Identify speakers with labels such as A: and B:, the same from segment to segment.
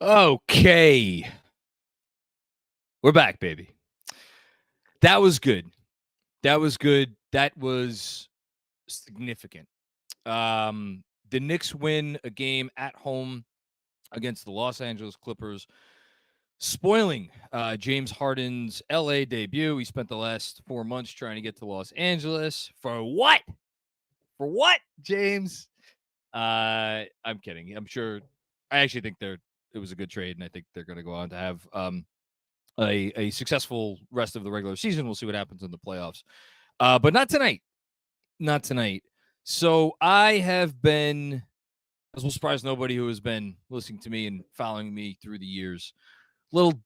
A: Okay. We're back, baby. That was good. That was good. That was significant. The Knicks win a game at home against the Los Angeles Clippers, spoiling James Harden's LA debut. He spent the last 4 months trying to get to Los Angeles. For what? For what, James? I'm kidding. I'm sure. I actually think it was a good trade, and I think they're going to go on to have a successful rest of the regular season. We'll see what happens in the playoffs. But not tonight. Not tonight. So I have been, as will surprise nobody who has been listening to me and following me through the years, little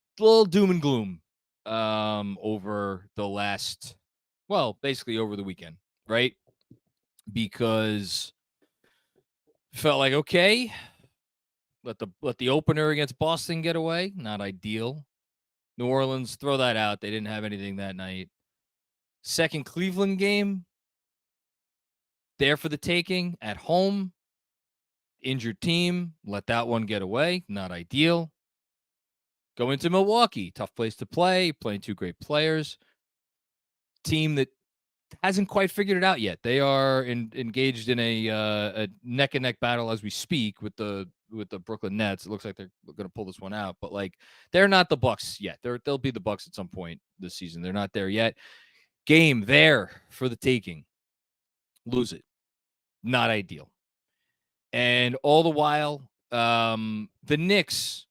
A: doom and gloom over the last, well, basically over the weekend, right? Because felt like, okay, let the opener against Boston get away. Not ideal. New Orleans, throw that out. They didn't have anything that night. Second Cleveland game, there for the taking at home. Injured team, let that one get away. Not ideal. Go into Milwaukee, tough place to play, playing two great players. Team that hasn't quite figured it out yet. They are engaged in a neck and neck battle as we speak with the Brooklyn Nets. It looks like they're going to pull this one out, but like they're not the Bucks yet. They'll be the Bucks at some point this season. They're not there yet. Game there for the taking. Lose it. Not ideal. And all the while, the Knicks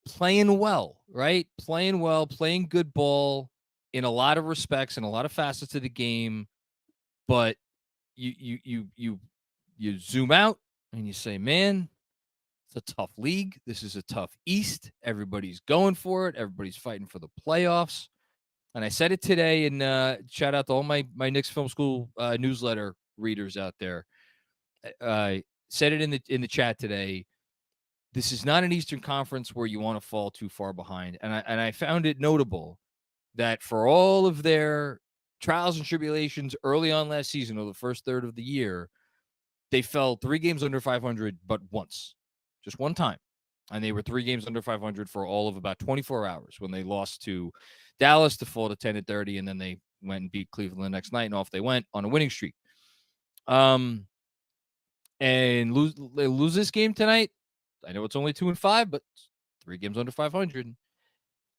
A: playing well, right? Playing well, playing good ball in a lot of respects and a lot of facets of the game. But you zoom out and you say, man, it's a tough league. This is a tough East. Everybody's going for it. Everybody's fighting for the playoffs. And I said it today, and shout out to all my Knicks Film School newsletter readers out there. Said it in the chat today. This is not an Eastern Conference where you want to fall too far behind. And I found it notable that for all of their trials and tribulations early on last season, or the first third of the year, they fell 3 games under 500, but once, just one time. And they were 3 games under 500 for all of about 24 hours when they lost to Dallas to fall to 10-30, and then they went and beat Cleveland the next night, and off they went on a winning streak. And they lose this game tonight. I know it's only 2-5, but 3 games under 500,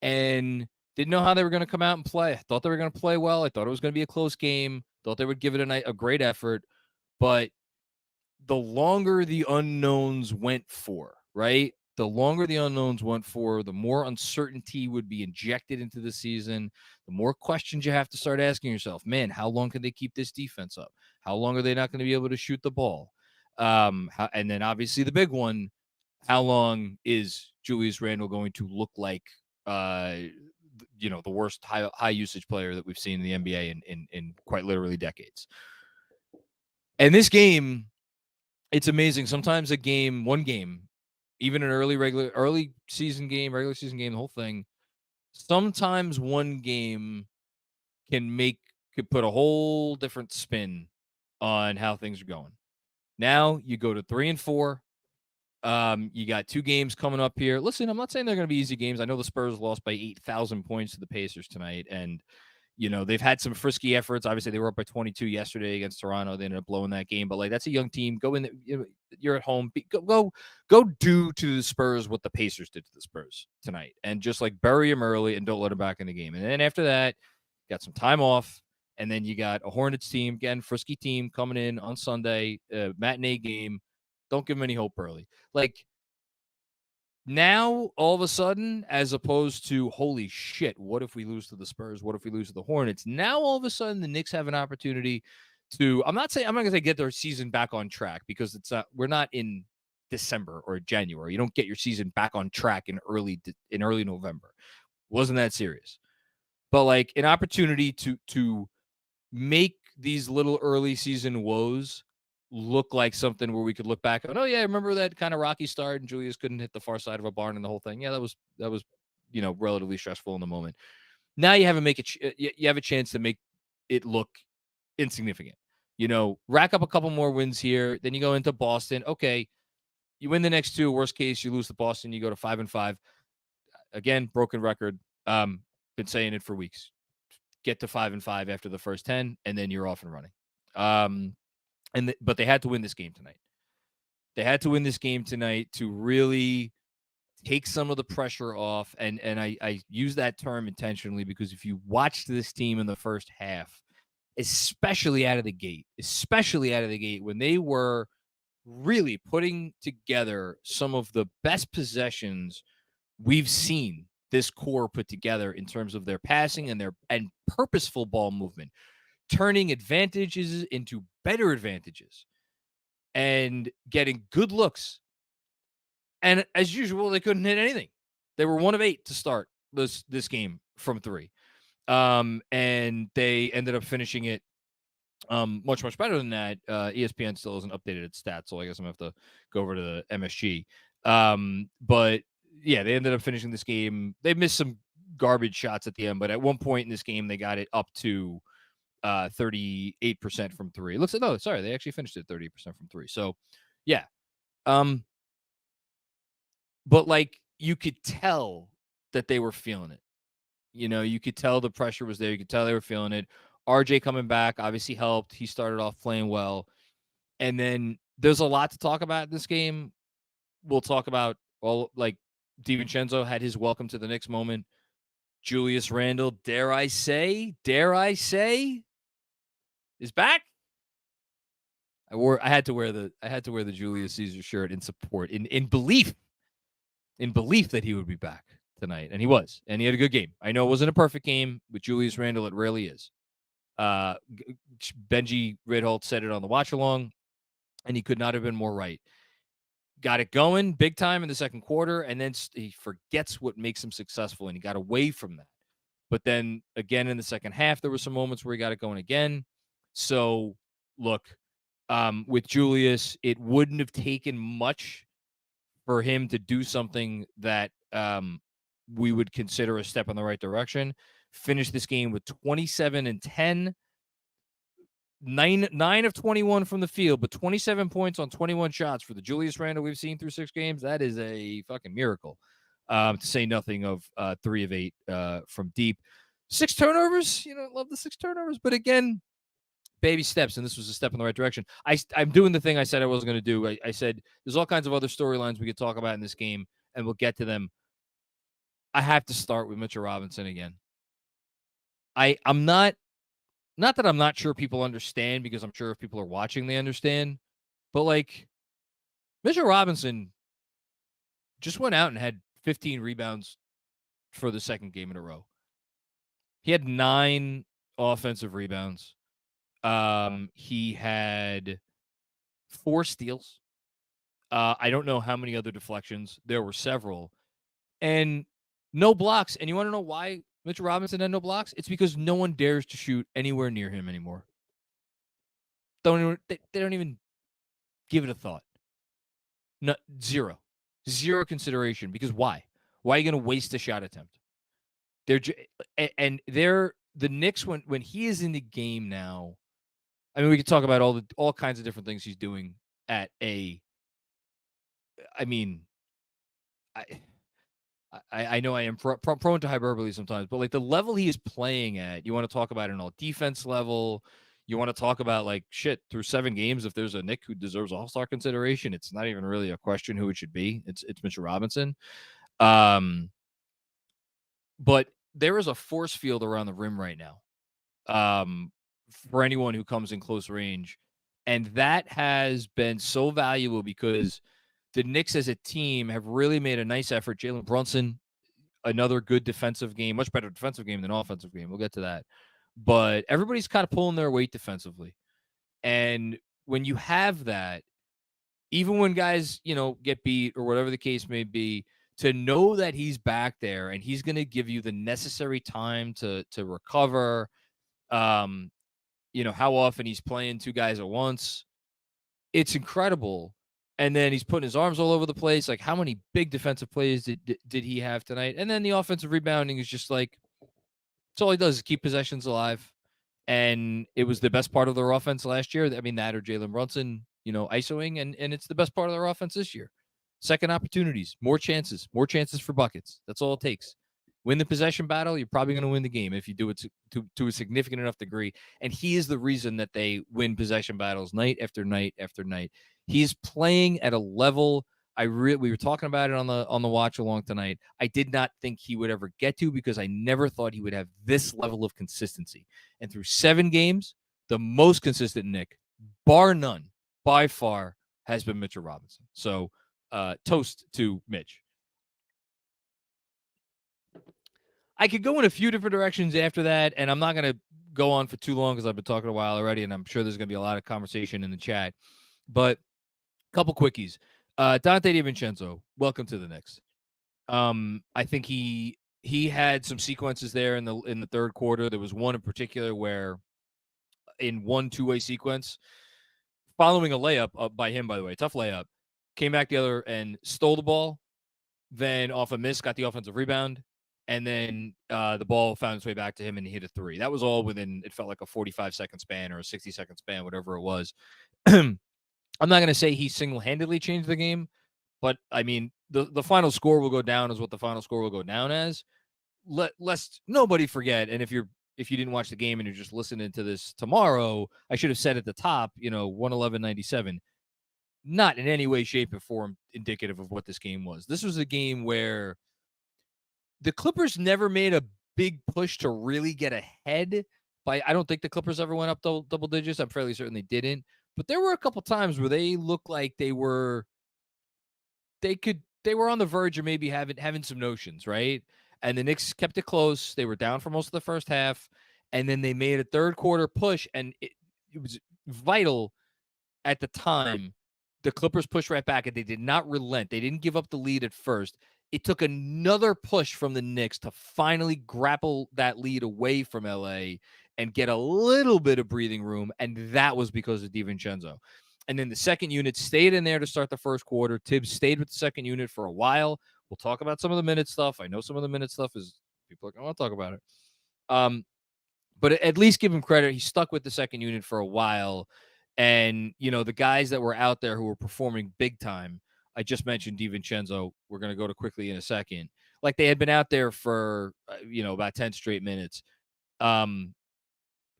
A: and didn't know how they were going to come out and play. I thought they were going to play well. I thought it was going to be a close game. Thought they would give it a great effort, but the longer the unknowns went for, right? The longer the unknowns went for, the more uncertainty would be injected into the season. The more questions you have to start asking yourself, man, how long can they keep this defense up? How long are they not going to be able to shoot the ball? And then obviously the big one, how long is Julius Randle going to look like, the worst high usage player that we've seen in the NBA in quite literally decades? And this game, it's amazing. Sometimes one game, even an early season game, regular season game, the whole thing, sometimes one game could put a whole different spin on how things are going. Now you go to 3-4. You got 2 games coming up here. Listen, I'm not saying they're going to be easy games. I know the Spurs lost by 8,000 points to the Pacers tonight, and they've had some frisky efforts. Obviously, they were up by 22 yesterday against Toronto. They ended up blowing that game, but like that's a young team. Go in. You're at home. Go do to the Spurs what the Pacers did to the Spurs tonight, and just like bury them early and don't let them back in the game. And then after that, got some time off, and then you got a Hornets team again, frisky team coming in on Sunday, matinee game. Don't give them any hope early. Like now, all of a sudden, as opposed to, holy shit, what if we lose to the Spurs? What if we lose to the Hornets? Now, all of a sudden, the Knicks have an opportunity to, I'm not going to say get their season back on track, because we're not in December or January. You don't get your season back on track in early November. Wasn't that serious. But like an opportunity to make these little early season woes look like something where we could look back on, oh yeah, remember that kind of rocky start and Julius couldn't hit the far side of a barn and the whole thing. Yeah, that was relatively stressful in the moment. Now you have a chance to make it look insignificant. Rack up a couple more wins here, then you go into Boston. Okay, You win the next two. Worst case, you lose to Boston. You go to 5-5. Again, broken record. Been saying it for weeks. Get to 5-5 after the first 10, and then you're off and running. But they had to win this game tonight. They had to win this game tonight to really take some of the pressure off. And I use that term intentionally because if you watched this team in the first half, especially out of the gate, when they were really putting together some of the best possessions we've seen this core put together in terms of their passing and purposeful ball movement, turning advantages into better advantages and getting good looks. And as usual, they couldn't hit anything. They were 1 of 8 to start this game from 3. And they ended up finishing it much, much better than that. ESPN still hasn't updated its stats, so I guess I'm going to have to go over to the MSG. But yeah, they ended up finishing this game. They missed some garbage shots at the end, but at one point in this game, they got it up to 38% from 3. It looks like, no, sorry, they actually finished it 38% from 3. So yeah. But like you could tell that they were feeling it. You know, you could tell the pressure was there. You could tell they were feeling it. RJ coming back obviously helped. He started off playing well. And then there's a lot to talk about in this game. We'll talk about all, like, DiVincenzo had his welcome to the Knicks moment. Julius Randle, dare I say, is back. I had to wear the Julius Caesar shirt in support, in belief that he would be back tonight, and he was, and he had a good game. I know it wasn't a perfect game with Julius Randle; it rarely is. Benji Ridholt said it on the watch along, and he could not have been more right. Got it going big time in the second quarter, and then he forgets what makes him successful, and he got away from that. But then again in the second half, there were some moments where he got it going again. So look, with Julius, it wouldn't have taken much for him to do something that we would consider a step in the right direction. Finish this game with 27 and 10, 9 of 21 from the field, but 27 points on 21 shots for the Julius Randle we've seen through 6 games. That is a fucking miracle. To say nothing of 3 of 8 from deep. 6 turnovers, love the 6 turnovers, but again, baby steps, and this was a step in the right direction. I'm doing the thing I said I wasn't going to do. I said there's all kinds of other storylines we could talk about in this game, and we'll get to them. I have to start with Mitchell Robinson again. I'm not that I'm not sure people understand, because I'm sure if people are watching, they understand. But, like, Mitchell Robinson just went out and had 15 rebounds for the second game in a row. He had 9 offensive rebounds. He had 4 steals. I don't know how many other deflections. There were several. And no blocks. And you want to know why Mitchell Robinson had no blocks? It's because no one dares to shoot anywhere near him anymore. They don't even give it a thought. No, zero consideration. Because why? Why are you going to waste a shot attempt? The Knicks, when he is in the game now, I mean, we could talk about all kinds of different things he's doing at a. I mean, I know I am prone to hyperbole sometimes, but like the level he is playing at, you want to talk about an all defense level. You want to talk about, like, shit, through 7 games, if there's a Knick who deserves all-star consideration, it's not even really a question who it should be. It's Mitchell Robinson. But there is a force field around the rim right now. For anyone who comes in close range. And that has been so valuable because the Knicks as a team have really made a nice effort. Jalen Brunson, another good defensive game, much better defensive game than offensive game. We'll get to that. But everybody's kind of pulling their weight defensively. And when you have that, even when guys, get beat or whatever the case may be, to know that he's back there and he's going to give you the necessary time to recover, how often he's playing 2 guys at once. It's incredible. And then he's putting his arms all over the place. Like, how many big defensive plays did he have tonight? And then the offensive rebounding is just like, that's all he does is keep possessions alive. And it was the best part of their offense last year. I mean, that or Jalen Brunson, ISOing, and it's the best part of their offense this year. second opportunities, more chances for buckets. That's all it takes. Win the possession battle, you're probably going to win the game if you do it to a significant enough degree. And he is the reason that they win possession battles night after night after night. He's playing at a level we were talking about it on the watch along tonight. I did not think he would ever get to, because I never thought he would have this level of consistency. And through 7 games, the most consistent Knick, bar none, by far, has been Mitchell Robinson. So toast to Mitch. I could go in a few different directions after that, and I'm not going to go on for too long because I've been talking a while already, and I'm sure there's going to be a lot of conversation in the chat. But a couple quickies. Donte DiVincenzo, welcome to the Knicks. I think he had some sequences there in the third quarter. There was one in particular where, in one two-way sequence, following a layup by him, by the way, tough layup, came back the other and stole the ball, then off a miss got the offensive rebound, and then the ball found its way back to him and he hit a 3. That was all within, it felt like a 45-second span or a 60-second span, whatever it was. I'm not going to say he single-handedly changed the game, but, I mean, the final score will go down as what the final score will go down as. Lest nobody forget, and if you didn't watch the game and you're just listening to this tomorrow, I should have said at the top, 111-97. Not in any way, shape, or form indicative of what this game was. This was a game where the Clippers never made a big push to really get ahead. I don't think the Clippers ever went up double digits. I'm fairly certain they didn't. But there were a couple times where they looked like they were on the verge of maybe having some notions, right? And the Knicks kept it close. They were down for most of the first half, and then they made a third quarter push, and it was vital at the time. The Clippers pushed right back, and they did not relent. They didn't give up the lead at first. It took another push from the Knicks to finally grapple that lead away from LA and get a little bit of breathing room, and that was because of DiVincenzo. And then the second unit stayed in there to start the first quarter. Thibs stayed with the second unit for a while. We'll talk about some of the minute stuff. I know some of the minute stuff is people are going to want to talk about it. But at least give him credit. He stuck with the second unit for a while. And, the guys that were out there who were performing big time, I just mentioned DiVincenzo. We're going to go to Quickley in a second. Like, they had been out there for, about 10 straight minutes. And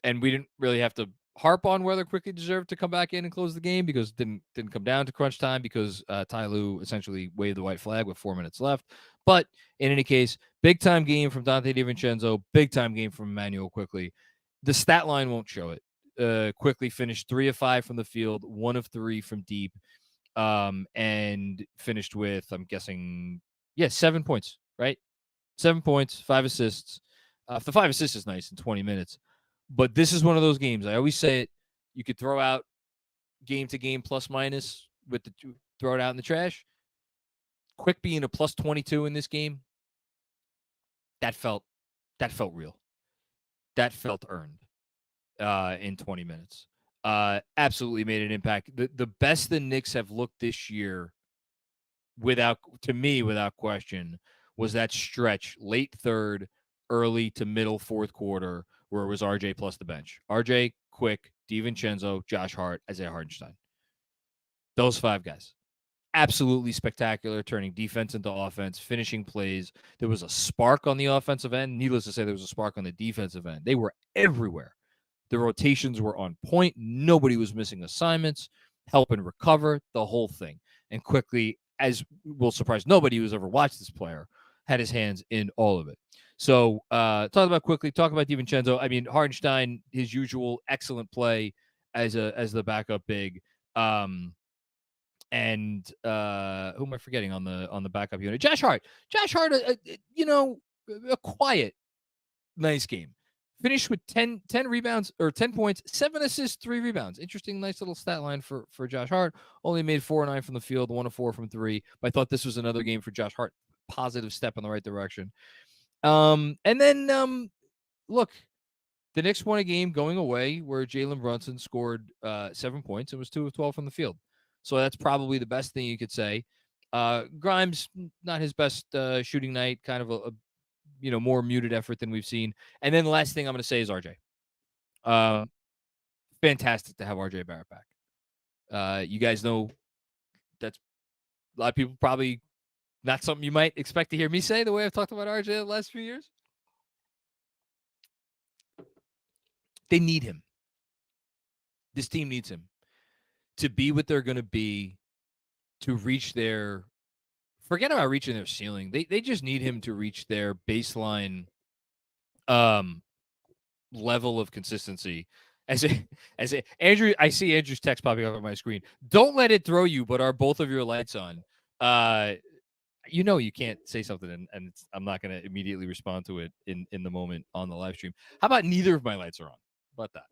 A: we didn't really have to harp on whether Quickley deserved to come back in and close the game, because it didn't come down to crunch time, because Ty Lue essentially waved the white flag with 4 minutes left. But in any case, big time game from Donte DiVincenzo, big time game from Immanuel Quickley. The stat line won't show it. Quickley finished 3 of 5 from the field, 1 of 3 from deep, and finished with, I'm guessing, 7 points, right? 7 points, 5 assists. The 5 assists is nice in 20 minutes. But this is one of those games. I always say it. You could throw out game to game plus minus throw it out in the trash. Quick being a plus 22 in this game, that felt real. That felt earned in 20 minutes. Absolutely made an impact. The best the Knicks have looked this year, without question, was that stretch late third, early to middle fourth quarter, where it was RJ plus the bench. RJ, Quick, DiVincenzo, Josh Hart, Isaiah Hardenstein. Those 5 guys. Absolutely spectacular, turning defense into offense, finishing plays. There was a spark on the offensive end. Needless to say, there was a spark on the defensive end. They were everywhere. The rotations were on point. Nobody was missing assignments, help and recover, the whole thing. And Quickley, as will surprise nobody who's ever watched this player, had his hands in all of it. So talk about Quickley, talk about DiVincenzo. I mean, Hardenstein, his usual excellent play as the backup big. And who am I forgetting on the backup unit? Josh Hart, a quiet, nice game. Finished with 10 rebounds, or 10 points, 7 assists, 3 rebounds. Interesting, nice little stat line for Josh Hart. Only made 4 of 9 from the field, 1 of 4 from 3. But I thought this was another game for Josh Hart. Positive step in the right direction. And then look, the Knicks won a game going away where Jalen Brunson scored 7 points and was 2 of 12 from the field. So that's probably the best thing you could say. Grimes, not his best shooting night, kind of a more muted effort than we've seen. And then the last thing I'm going to say is RJ. Fantastic to have RJ Barrett back. You guys know that's A lot of people probably not something you might expect to hear me say the way I've talked about RJ the last few years. They need him. This team needs him to be what they're going to be, to reach their, forget about reaching their ceiling. They just need him to reach their baseline level of consistency. As Andrew, I see Andrew's text popping up on my screen. Don't let it throw you, but are both of your lights on? You can't say something and I'm not going to immediately respond to it in the moment on the live stream. How about neither of my lights are on? How about that?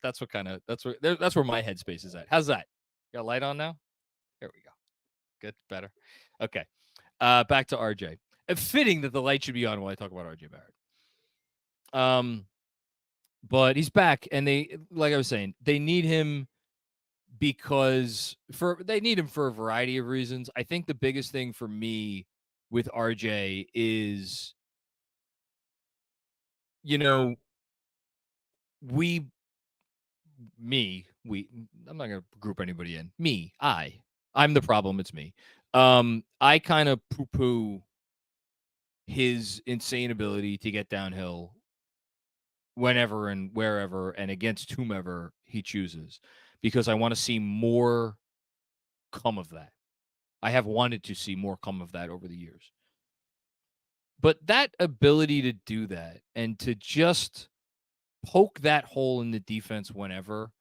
A: That's where my headspace is at. How's that? Got a light on now? There we go. Good, better. Okay. Back to RJ. Fitting that the light should be on while I talk about RJ Barrett. But he's back, and like I was saying, they need him they need him for a variety of reasons. I think the biggest thing for me with RJ is, I'm not going to group anybody in. I'm the problem. It's me. I kind of poo-poo his insane ability to get downhill whenever and wherever and against whomever he chooses, because I want to see more come of that. I have wanted to see more come of that over the years. But that ability to do that and to just poke that hole in the defense whenever,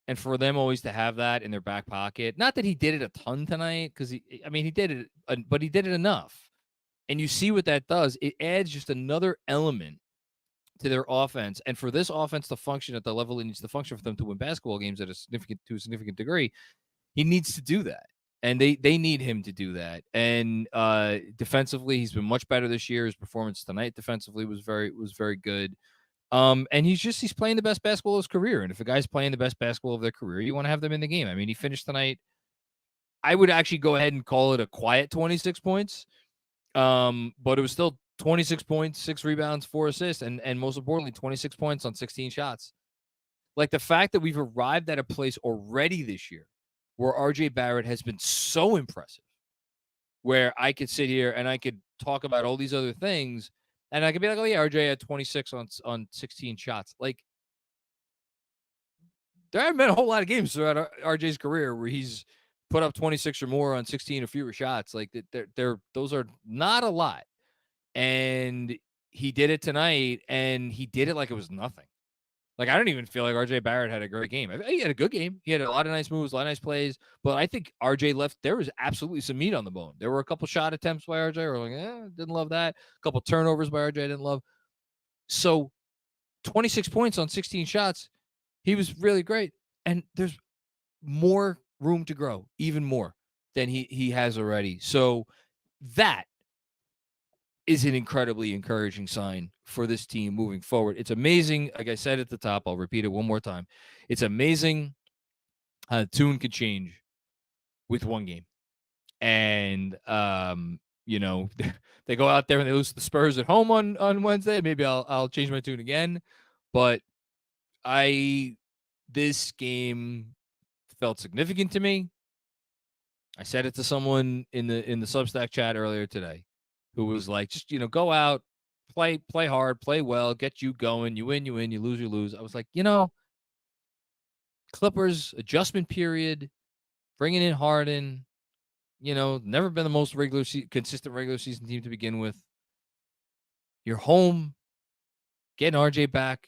A: and for them always to have that in their back pocket. Not that he did it a ton tonight, because he did it, but he did it enough. And you see what that does. It adds just another element to their offense, and for this offense to function at the level it needs to function for them to win basketball games to a significant degree, he needs to do that, and they need him to do that. And defensively, he's been much better this year. His performance tonight defensively was very good. And he's playing the best basketball of his career. And if a guy's playing the best basketball of their career, you want to have them in the game. I mean, he finished tonight. I would actually go ahead and call it a quiet 26 points. But it was still 26 points, 6 rebounds, 4 assists, and most importantly, 26 points on 16 shots. Like, the fact that we've arrived at a place already this year where RJ Barrett has been so impressive, where I could sit here and I could talk about all these other things, and I could be like, oh yeah, RJ had 26 on 16 shots. Like, there haven't been a whole lot of games throughout RJ's career where he's put up 26 or more on 16 or fewer shots. Like, those are not a lot. And he did it tonight, and he did it like it was nothing. Like, I don't even feel like RJ Barrett had a great game. He had a good game. He had a lot of nice moves, a lot of nice plays. But I think RJ there was absolutely some meat on the bone. There were a couple shot attempts by RJ where didn't love that. A couple turnovers by RJ, didn't love. So 26 points on 16 shots, he was really great. And there's more room to grow, even more than he has already. So that is an incredibly encouraging sign for this team moving forward. It's amazing. Like I said at the top, I'll repeat it one more time. It's amazing how the tune could change with one game. And, they go out there and they lose to the Spurs at home on Wednesday. Maybe I'll change my tune again. But this game felt significant to me. I said it to someone in the Substack chat earlier today, who was like, just, go out, play hard, play well, get you going. You win, you lose, you lose. I was like, Clippers adjustment period, bringing in Harden, never been the most consistent regular season team to begin with. You're home, getting RJ back.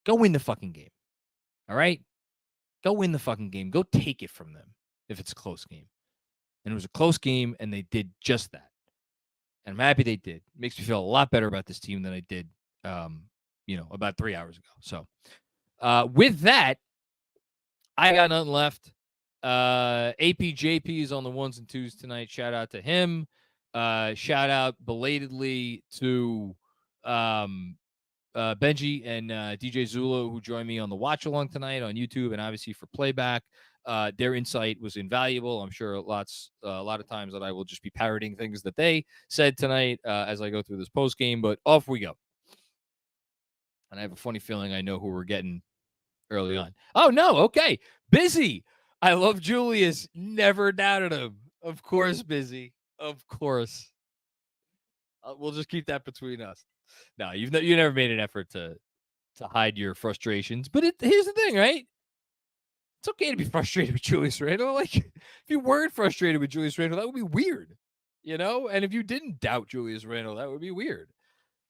A: Go win the fucking game. All right? Go win the fucking game. Go take it from them if it's a close game. And it was a close game, and they did just that. And I'm happy they did. It makes me feel a lot better about this team than I did, about 3 hours ago. So, with that, I got nothing left. APJP is on the 1s and 2s tonight. Shout out to him. Shout out belatedly to Benji and DJ Zulu, who joined me on the watch along tonight on YouTube and obviously for playback. Their insight was invaluable. I'm sure a lot of times that I will just be parroting things that they said tonight as I go through this post game. But off we go. And I have a funny feeling I know who we're getting early on. Oh no, okay, busy. I love Julius. Never doubted him. Of course, Busy. Of course. We'll just keep that between us. No, you never made an effort to hide your frustrations. But here's the thing, right? It's okay to be frustrated with Julius Randle. Like, if you weren't frustrated with Julius Randle, that would be weird, you know? And if you didn't doubt Julius Randle, that would be weird.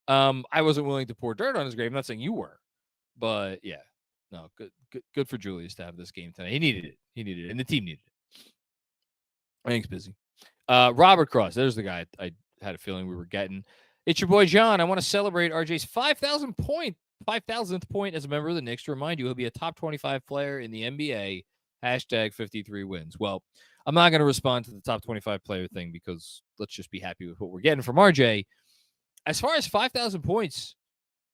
A: I wasn't willing to pour dirt on his grave. I'm not saying you were, but yeah, no, good for Julius to have this game tonight. He needed it, and the team needed it. Thanks, Busy. Robert Cross, there's the guy I had a feeling we were getting. It's your boy John. I want to celebrate RJ's 5,000th point as a member of the Knicks. To remind you, he'll be a top 25 player in the NBA. Hashtag 53 wins. Well, I'm not going to respond to the top 25 player thing because let's just be happy with what we're getting from RJ. As far as 5,000 points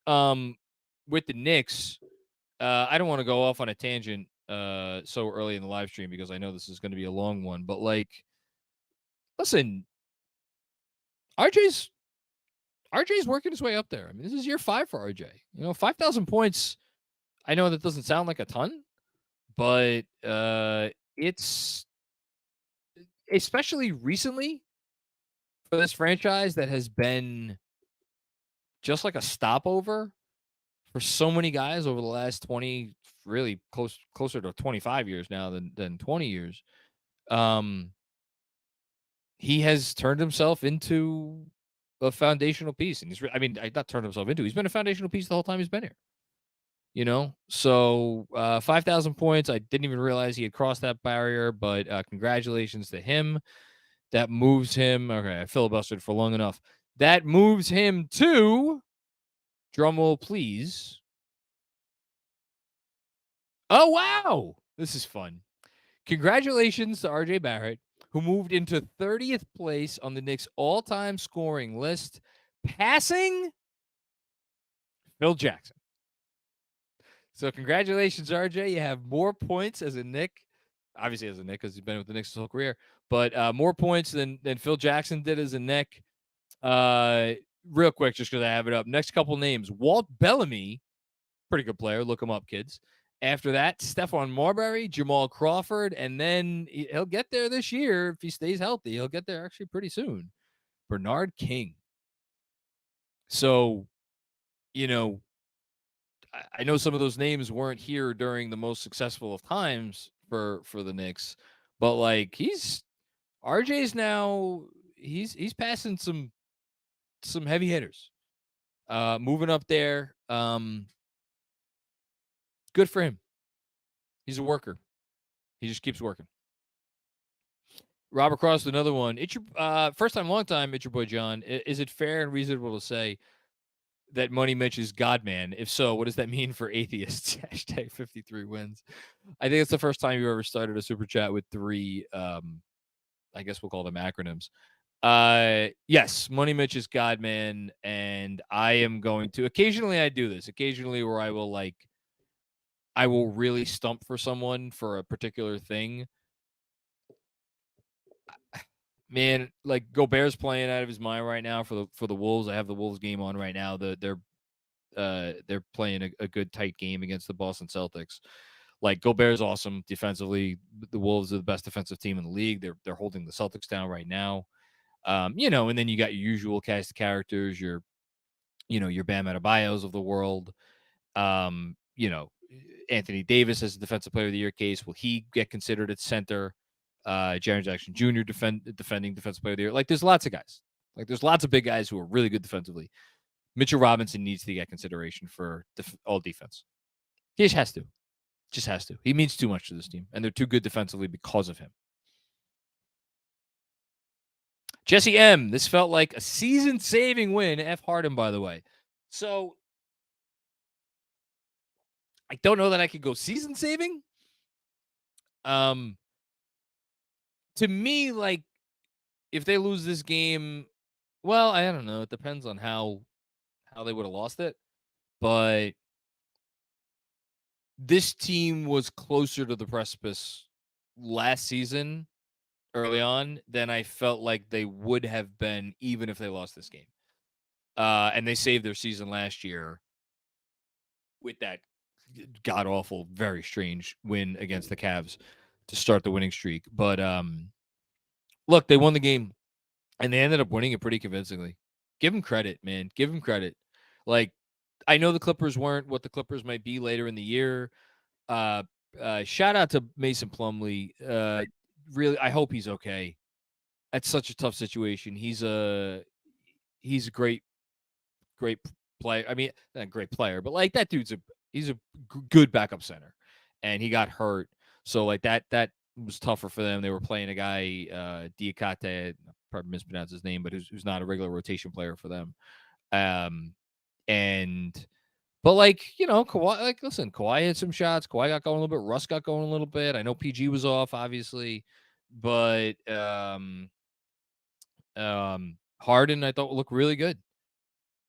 A: with the Knicks, I don't want to go off on a tangent so early in the live stream because I know this is going to be a long one. But, like, listen, RJ's working his way up there. I mean, this is year 5 for RJ. 5,000 points. I know that doesn't sound like a ton, but it's especially recently for this franchise that has been just like a stopover for so many guys over the last 20, really closer to 25 years now than 20 years. He has turned himself into a foundational piece. And not turned himself into, he's been a foundational piece the whole time he's been here. So 5,000 points. I didn't even realize he had crossed that barrier, but congratulations to him. That moves him. Okay, I filibustered for long enough. That moves him to, drumroll please. Oh, wow. This is fun. Congratulations to RJ Barrett, who moved into 30th place on the Knicks all-time scoring list, passing Phil Jackson. So congratulations, RJ. You have more points as a Knick. Obviously as a Knick because he's been with the Knicks his whole career. But more points than Phil Jackson did as a Knick. Real quick, just because I have it up. Next couple names. Walt Bellamy, pretty good player. Look him up, kids. After that, Stephon Marbury, Jamal Crawford, and then he'll get there this year if he stays healthy. He'll get there actually pretty soon. Bernard King. So, I know some of those names weren't here during the most successful of times for the Knicks, but like RJ's now he's passing some heavy hitters. Moving up there. Good for him. He's a worker. He just keeps working. Robert Cross, another one. It's your first time, long time. It's your boy John. Is it fair and reasonable to say that Money Mitch is God-man? If so, what does that mean for atheists? Hashtag 53 wins. I think it's the first time you ever started a super chat with 3, I guess we'll call them acronyms. Yes, Money Mitch is God-man, and I am going to, occasionally I do this, occasionally where I will really stump for someone for a particular thing. Man, like Gobert's playing out of his mind right now for the Wolves. I have the Wolves game on right now. They're playing a good tight game against the Boston Celtics. Like Gobert's awesome defensively. The Wolves are the best defensive team in the league. They're holding the Celtics down right now. And then you got your usual cast of characters, your Bam Adebayos of the world. Anthony Davis as a defensive player of the year case. Will he get considered at center? Jaren Jackson Jr. defending defensive player of the year. Like, there's lots of guys. Like, there's lots of big guys who are really good defensively. Mitchell Robinson needs to get consideration for all defense. He just has to. Just has to. He means too much to this team, and they're too good defensively because of him. Jesse M. This felt like a season-saving win. F. Harden, by the way. So, I don't know that I could go season-saving. To me, like, if they lose this game, well, I don't know. It depends on how they would have lost it. But this team was closer to the precipice last season, early on, than I felt like they would have been even if they lost this game. And they saved their season last year with that god-awful, very strange win against the Cavs to start the winning streak. But look, they won the game, and they ended up winning it pretty convincingly. Give them credit, man. Give them credit. Like, I know the Clippers weren't what the Clippers might be later in the year. Shout out to Mason Plumlee. Really, I hope he's okay. That's such a tough situation. He's a great player. I mean, not a great player, but like that dude's he's a good backup center, and he got hurt. So like that was tougher for them. They were playing a guy, Diakate, probably mispronounced his name, but who's not a regular rotation player for them. But like, Kawhi, like, listen, Kawhi hit some shots. Kawhi got going a little bit. Russ got going a little bit. I know PG was off, obviously, but Harden, I thought looked really good.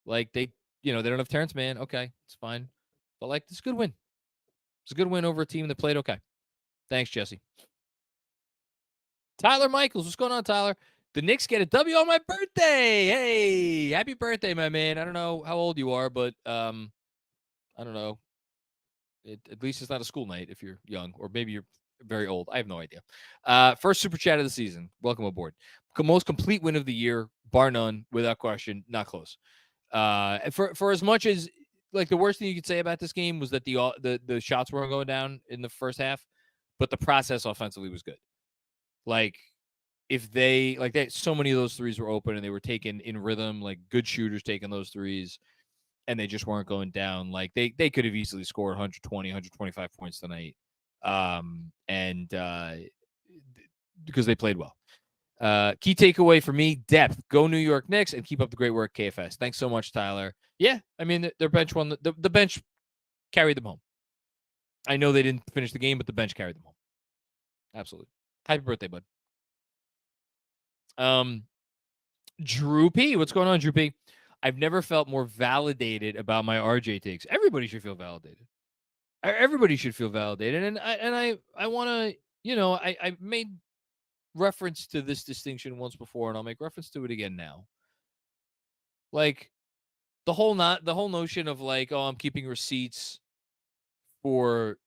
A: Like they don't have Terrence Mann. Okay, it's fine. But like, it's a good win. It's a good win over a team that played okay. Thanks, Jesse. Tyler Michaels, what's going on, Tyler? The Knicks get a W on my birthday. Hey, happy birthday, my man. I don't know how old you are, but I don't know. At least it's not a school night if you're young, or maybe you're very old. I have no idea. First super chat of the season. Welcome aboard. Most complete win of the year, bar none, without question. Not close. For as much as like the worst thing you could say about this game was that the shots weren't going down in the first half, but the process offensively was good. Like if they so many of those threes were open and they were taken in rhythm, like good shooters taking those threes, and they just weren't going down. Like they could have easily scored 120, 125 points tonight. And because they played well. Key takeaway for me, depth. Go New York Knicks and keep up the great work, KFS. Thanks so much, Tyler. Yeah, I mean, their bench won. The bench carried them home. I know they didn't finish the game, but the bench carried them home. Absolutely. Happy birthday, bud. Drew P. What's going on, Drew P? I've never felt more validated about my RJ takes. Everybody should feel validated. Everybody should feel validated. And I want to, I made reference to this distinction once before, and I'll make reference to it again now. Like the whole notion of like, oh, I'm keeping receipts for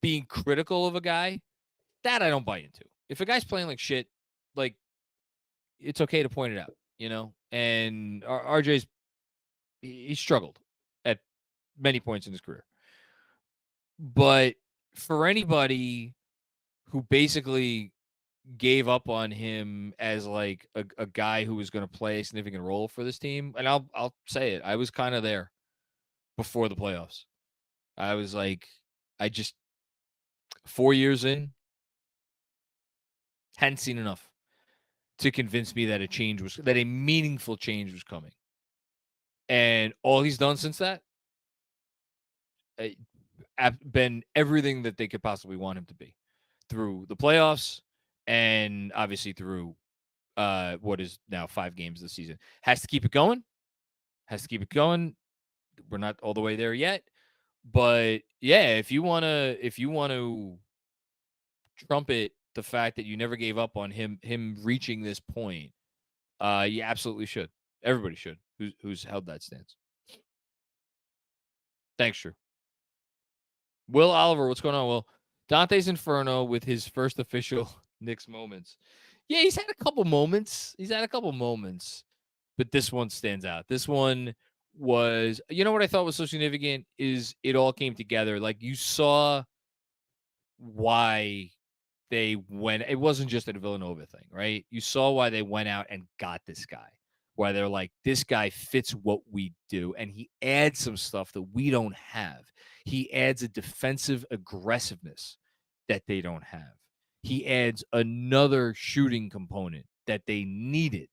A: being critical of a guy, that I don't buy into. If a guy's playing like shit, like it's okay to point it out, And RJ's he struggled at many points in his career. But for anybody who basically gave up on him as like a guy who was going to play a significant role for this team, and I'll say it, I was kind of there before the playoffs. I was like, 4 years in, hadn't seen enough to convince me that a meaningful change was coming. And all he's done since that, been everything that they could possibly want him to be through the playoffs and obviously through what is now 5 games this season. Has to keep it going. We're not all the way there yet, but yeah, if you want to trumpet the fact that you never gave up on him reaching this point, you absolutely should. Everybody should who's held that stance. Thanks, Drew. Will Oliver, what's going on, Will? Dante's Inferno with his first official Knicks moments. Yeah, he's had a couple moments, but this one stands out. This one was, what I thought was so significant is it all came together. Like you saw why they went. It wasn't just a Villanova thing, right? You saw why they went out and got this guy. Why they're like, this guy fits what we do, and he adds some stuff that we don't have. He adds a defensive aggressiveness that they don't have. He adds another shooting component that they needed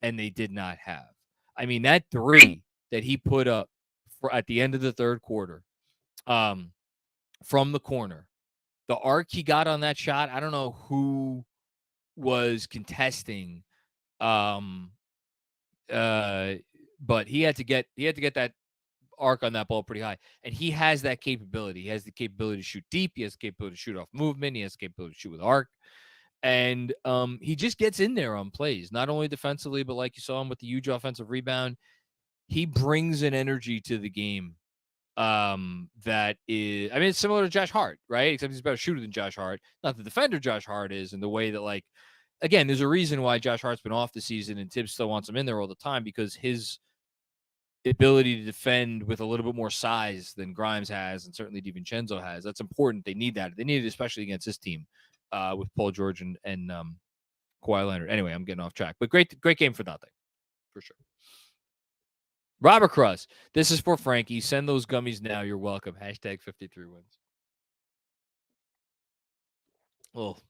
A: and they did not have. I mean, that 3 that he put up at the end of the third quarter from the corner, the arc he got on that shot, I don't know who was contesting, but he had to get that arc on that ball pretty high, and he has that capability. He has the capability to shoot deep. He has the capability to shoot off movement. He has the capability to shoot with arc, and he just gets in there on plays, not only defensively, but like you saw him with the huge offensive rebound. He brings an energy to the game That is, I mean, it's similar to Josh Hart, right? Except he's a better shooter than Josh Hart. Not the defender Josh Hart is, in the way that, like, again, there's a reason why Josh Hart's been off the season and Thibs still wants him in there all the time, because his ability to defend with a little bit more size than Grimes has, and certainly DiVincenzo has. That's important. They need that. They need it especially against this team with Paul George and Kawhi Leonard. Anyway, I'm getting off track, but great game for Donte, for sure. Robert Cross, this is for Frankie. Send those gummies now. You're welcome. Hashtag 53 wins. Well,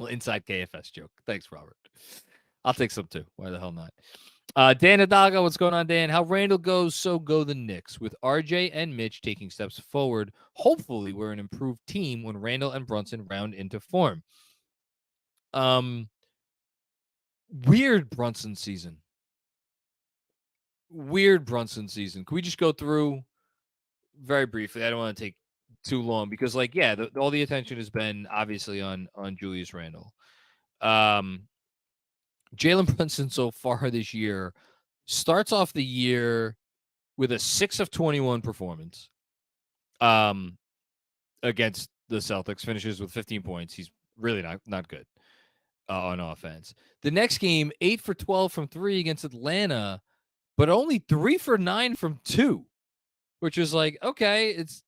A: inside KFS joke. Thanks, Robert. I'll take some too. Why the hell not? Dan Hidalgo, what's going on, Dan? How Randle goes, so go the Knicks. With RJ and Mitch taking steps forward, hopefully we're an improved team when Randle and Brunson round into form. Weird Brunson season. Can we just go through very briefly? I don't want to take too long because, like, yeah, all the attention has been obviously on Julius Randle. Jalen Brunson so far this year starts off the year with a 6 of 21 performance against the Celtics, finishes with 15 points. He's really not good on offense. The next game, 8 for 12 from 3 against Atlanta, but only 3 for 9 from 2, which is like, okay, it's,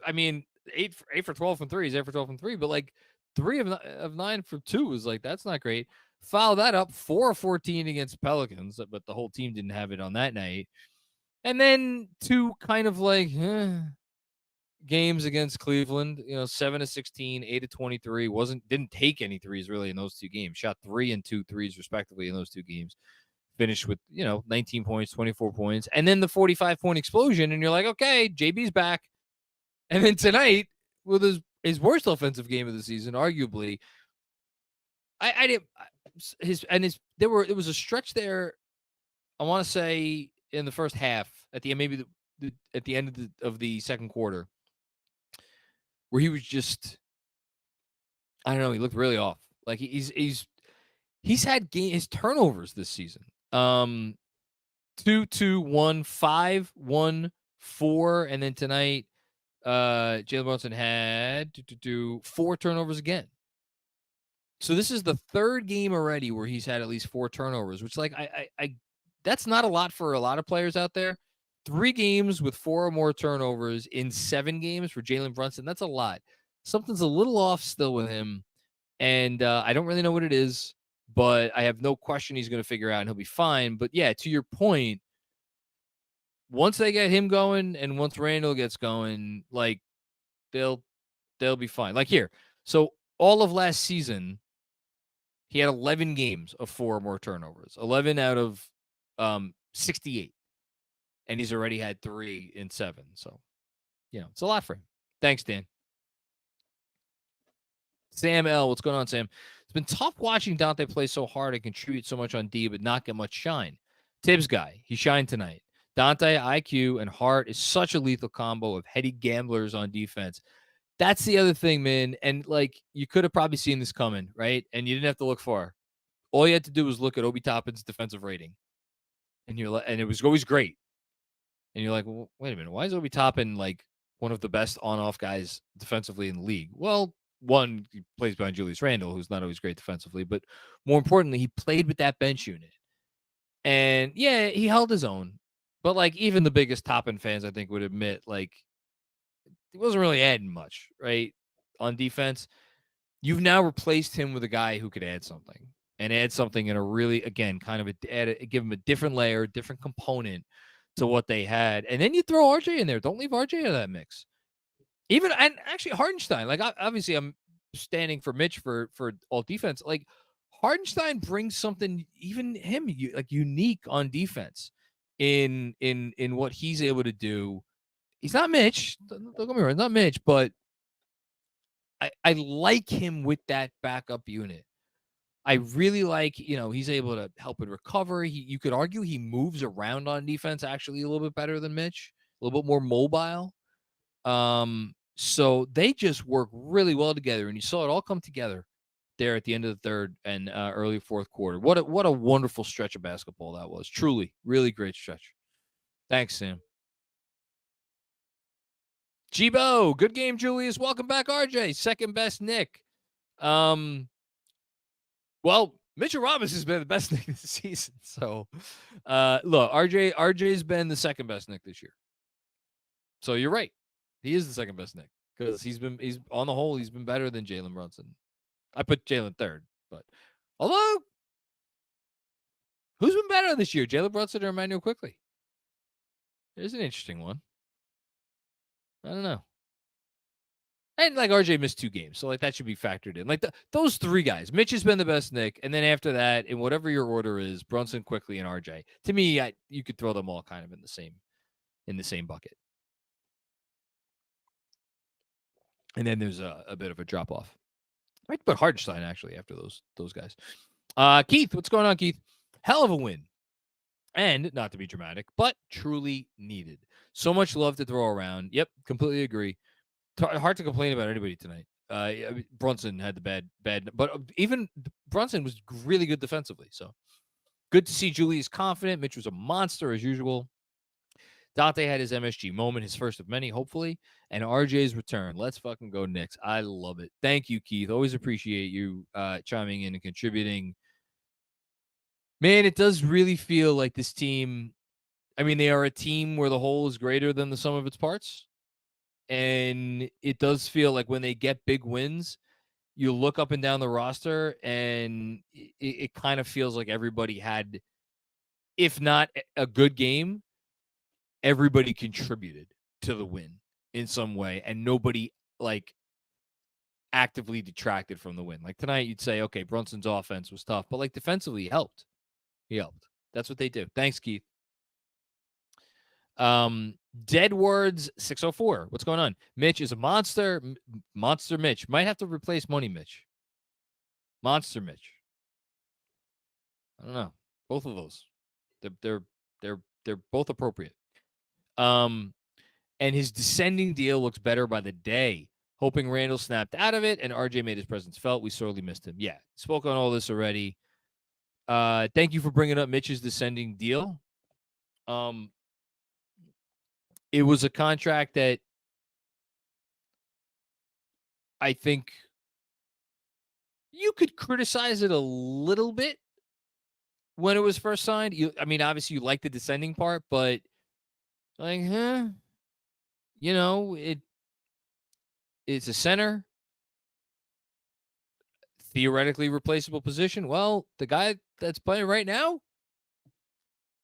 A: I mean, 8 for 12 from 3 is 8 for 12 from 3, but like 3 of 9 from 2 is like, that's not great. Foul that up, 4 of 14 against Pelicans, but the whole team didn't have it on that night. And then 2 kind of like games against Cleveland, 7 of 16, 8 of 23. Didn't take any threes really in those 2 games. Shot 3 and 2 threes respectively in those 2 games. Finished with 19 points, 24 points, and then the 45-point explosion, and you're like, okay, JB's back. And then tonight, with his worst offensive game of the season, arguably, it was a stretch there. I want to say in the first half, at the end, maybe at the end of the second quarter, where he was just, I don't know, he looked really off. Like he's had his turnovers this season. 2, 2, 1, 5, 1, 4, and then tonight, Jalen Brunson had 4 turnovers again. So this is the 3rd game already where he's had at least 4 turnovers, which, like, I that's not a lot for a lot of players out there. 3 games with 4 or more turnovers in 7 games for Jalen Brunson, that's a lot. Something's a little off still with him, and I don't really know what it is, but I have no question he's going to figure out and he'll be fine. But yeah, to your point, once they get him going and once Randle gets going, like, they'll be fine. Like here, so all of last season, he had 11 games of 4 or more turnovers, 11 out of 68, and he's already had 3 in 7. So, it's a lot for him. Thanks, Dan. Sam L, what's going on, Sam? It's been tough watching Donte play so hard and contribute so much on D, but not get much shine. Thibs guy, he shined tonight. Donte, IQ, and Hart is such a lethal combo of heady gamblers on defense. That's the other thing, man. And, like, you could have probably seen this coming, right? And you didn't have to look far. All you had to do was look at Obi Toppin's defensive rating, and it was always great. And you're like, well, wait a minute, why is Obi Toppin like one of the best on-off guys defensively in the league? Well, one, he plays behind Julius Randle, who's not always great defensively, but more importantly, he played with that bench unit. And yeah, he held his own. But, like, even the biggest Toppin fans, I think, would admit, like, he wasn't really adding much, right, on defense. You've now replaced him with a guy who could add something in a really, again, kind of give him a different layer, different component to what they had. And then you throw RJ in there. Don't leave RJ out of that mix. And actually Hardenstein, like, obviously I'm standing for Mitch for all defense. Like, Hardenstein brings something, even him, like, unique on defense in what he's able to do. He's not Mitch. Don't get me wrong, not Mitch, but I like him with that backup unit. I really like, he's able to help with recovery. You could argue he moves around on defense actually a little bit better than Mitch, a little bit more mobile. So they just work really well together, and you saw it all come together there at the end of the third and early fourth quarter. What a wonderful stretch of basketball that was. Truly, really great stretch. Thanks, Sam. Jibo, good game, Julius. Welcome back, RJ. Second best Nick. Well, Mitchell Robinson has been the best Nick this season. So, look, RJ's been the second best Nick this year. So you're right. He is the second best Nick because he's on the whole, he's been better than Jalen Brunson. I put Jalen third, but although who's been better this year, Jalen Brunson or Immanuel Quickley? There's an interesting one. I don't know. And like RJ missed 2 games, so like that should be factored in. Like those 3 guys, Mitch has been the best Nick, and then after that, in whatever your order is, Brunson, Quickley, and RJ. To me, you could throw them all kind of in the same bucket. And then there's a bit of a drop off. I might put Hardenstein actually after those guys. Keith, what's going on, Keith? Hell of a win. And not to be dramatic, but truly needed. So much love to throw around. Yep, completely agree. Hard to complain about anybody tonight. Brunson had the bad, but even Brunson was really good defensively. So good to see Julius confident. Mitch was a monster as usual. Donte had his MSG moment, his first of many, hopefully, and RJ's return. Let's fucking go Knicks. I love it. Thank you, Keith. Always appreciate you chiming in and contributing. Man, it does really feel like this team. I mean, they are a team where the whole is greater than the sum of its parts. And it does feel like when they get big wins, you look up and down the roster, and it kind of feels like everybody had, if not a good game, everybody contributed to the win in some way, and nobody like actively detracted from the win. Like tonight, you'd say, okay, Brunson's offense was tough, but like defensively, he helped. He helped. That's what they do. Thanks, Keith. Dead Words 604. What's going on? Mitch is a monster. Monster Mitch might have to replace Money Mitch. Monster Mitch. I don't know. Both of those. They're both appropriate. And his descending deal looks better by the day. Hoping Randle snapped out of it and RJ made his presence felt. We sorely missed him. Yeah, spoke on all this already. Thank you for bringing up Mitch's descending deal. It was a contract that I think you could criticize it a little bit when it was first signed. I mean, obviously you like the descending part, but like, it's a center, theoretically replaceable position. Well, the guy that's playing right now,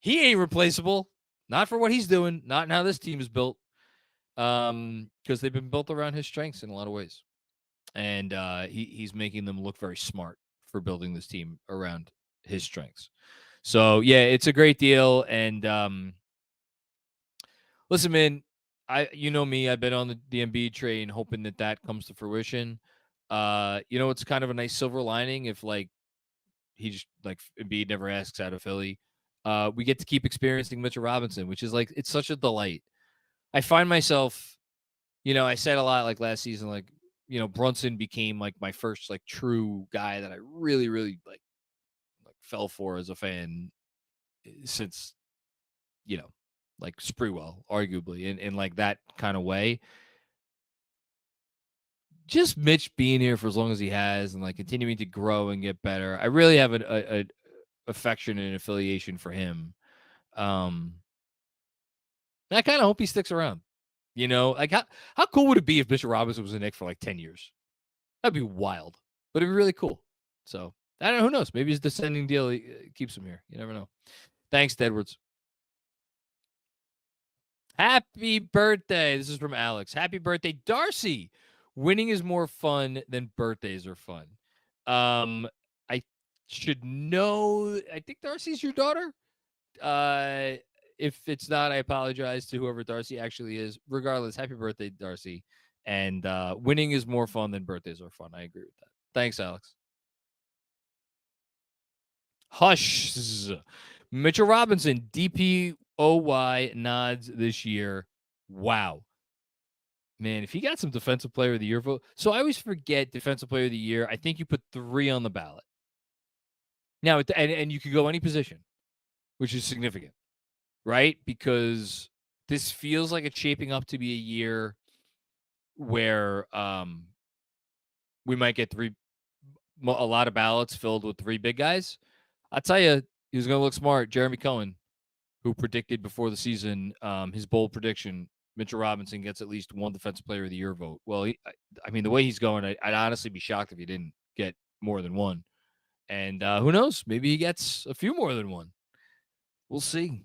A: he ain't replaceable. Not for what he's doing, not in how this team is built. Because they've been built around his strengths in a lot of ways. And he's making them look very smart for building this team around his strengths. So, yeah, it's a great deal. And listen, man, you know me, I've been on the Embiid train hoping that comes to fruition. It's kind of a nice silver lining if, like, he just, like, Embiid never asks out of Philly. We get to keep experiencing Mitchell Robinson, which is, like, it's such a delight. I find myself, I said a lot, like, last season, like, Brunson became, like, my first, like, true guy that I really, really, like fell for as a fan since, like, Sprewell, arguably, in like, that kind of way. Just Mitch being here for as long as he has and, like, continuing to grow and get better. I really have an affection and affiliation for him. I kind of hope he sticks around. Like how cool would it be if Mitchell Robinson was a Knick for like 10 years? That'd be wild, but it'd be really cool. So I don't know. Who knows? Maybe his descending deal keeps him here. You never know. Thanks, Edwards. Happy birthday. This is from Alex. Happy birthday, Darcy. Winning is more fun than birthdays are fun. I should know. I think Darcy's your daughter. If it's not, I apologize to whoever Darcy actually is. Regardless, happy birthday, Darcy. And winning is more fun than birthdays are fun. I agree with that. Thanks, Alex. Hush. Mitchell Robinson, DPOY nods this year. Wow. Man, if he got some Defensive Player of the Year vote. So I always forget Defensive Player of the Year. I think you put 3 on the ballot. Now, and you could go any position, which is significant, right? Because this feels like it's shaping up to be a year where we might get a lot of ballots filled with 3 big guys. I'll tell you, he was going to look smart. Jeremy Cohen, who predicted before the season, his bold prediction, Mitchell Robinson gets at least 1 Defensive Player of the Year vote. Well, I mean, the way he's going, I'd honestly be shocked if he didn't get more than 1. And who knows? Maybe he gets a few more than 1. We'll see.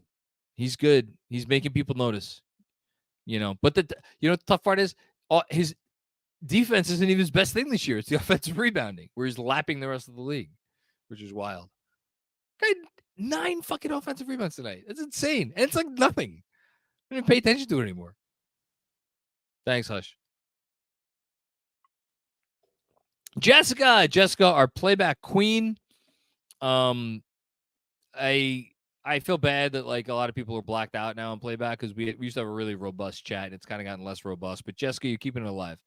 A: He's good. He's making people notice. But the tough part is his defense isn't even his best thing this year. It's the offensive rebounding, where he's lapping the rest of the league, which is wild. Guy, 9 fucking offensive rebounds tonight. That's insane. And it's like nothing. I didn't pay attention to it anymore. Thanks, Hush. Jessica, our playback queen. I feel bad that like a lot of people are blacked out now on playback because we used to have a really robust chat and it's kind of gotten less robust. But Jessica, you're keeping it alive.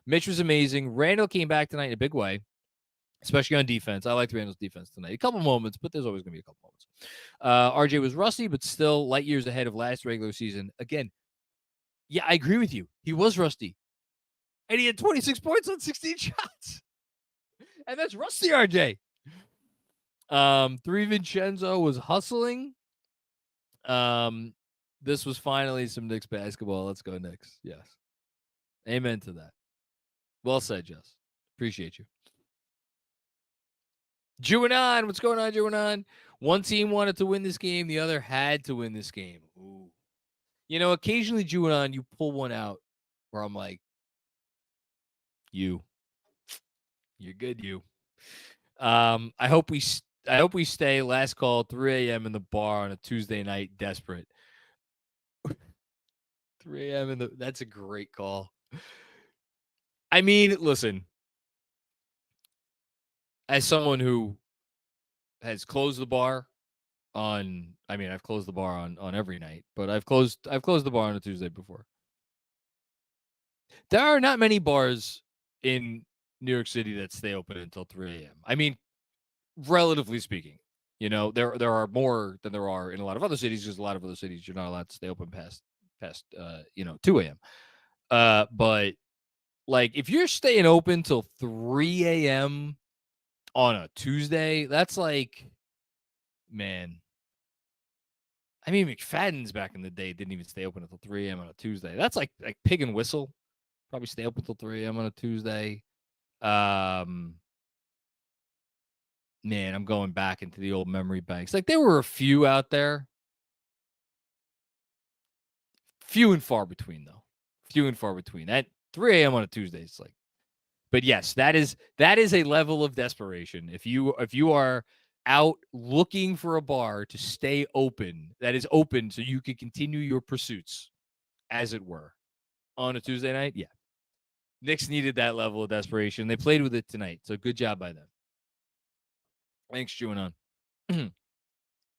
A: Mitch was amazing. Randle came back tonight in a big way, especially on defense. I liked Randle's defense tonight. A couple moments, but there's always going to be a couple moments. RJ was rusty, but still light years ahead of last regular season. Again, yeah, I agree with you. He was rusty. And he had 26 points on 16 shots. And that's rusty, RJ. DiVincenzo was hustling. This was finally some Knicks basketball. Let's go Knicks. Yes. Amen to that. Well said, Jess. Appreciate you. Juanon, what's going on, Juanon? One team wanted to win this game. The other had to win this game. Ooh. Occasionally, Juanon, you pull one out where I'm like, you're good, you. I hope we stay. Last call, 3 a.m. in the bar on a Tuesday night, desperate. 3 a.m. that's a great call. I mean, listen, as someone who has closed the bar I've closed the bar on every night, but I've closed the bar on a Tuesday before. There are not many bars in New York City that stay open until 3 a.m. I mean, relatively speaking, there are more than there are in a lot of other cities because a lot of other cities you're not allowed to stay open past 2 a.m. But like if you're staying open till 3 a.m. on a Tuesday, that's like, man. I mean, McFadden's back in the day didn't even stay open until 3 a.m. on a Tuesday. That's like Pig and Whistle. Probably stay open until 3 a.m. on a Tuesday. Man, I'm going back into the old memory banks. Like there were a few out there. Few and far between, though. Few and far between. At 3 a.m. on a Tuesday, it's like. But yes, that is a level of desperation. If you are out looking for a bar to stay open, that is open so you can continue your pursuits, as it were, on a Tuesday night, yeah. Knicks needed that level of desperation. They played with it tonight, so good job by them. Thanks, Juanon.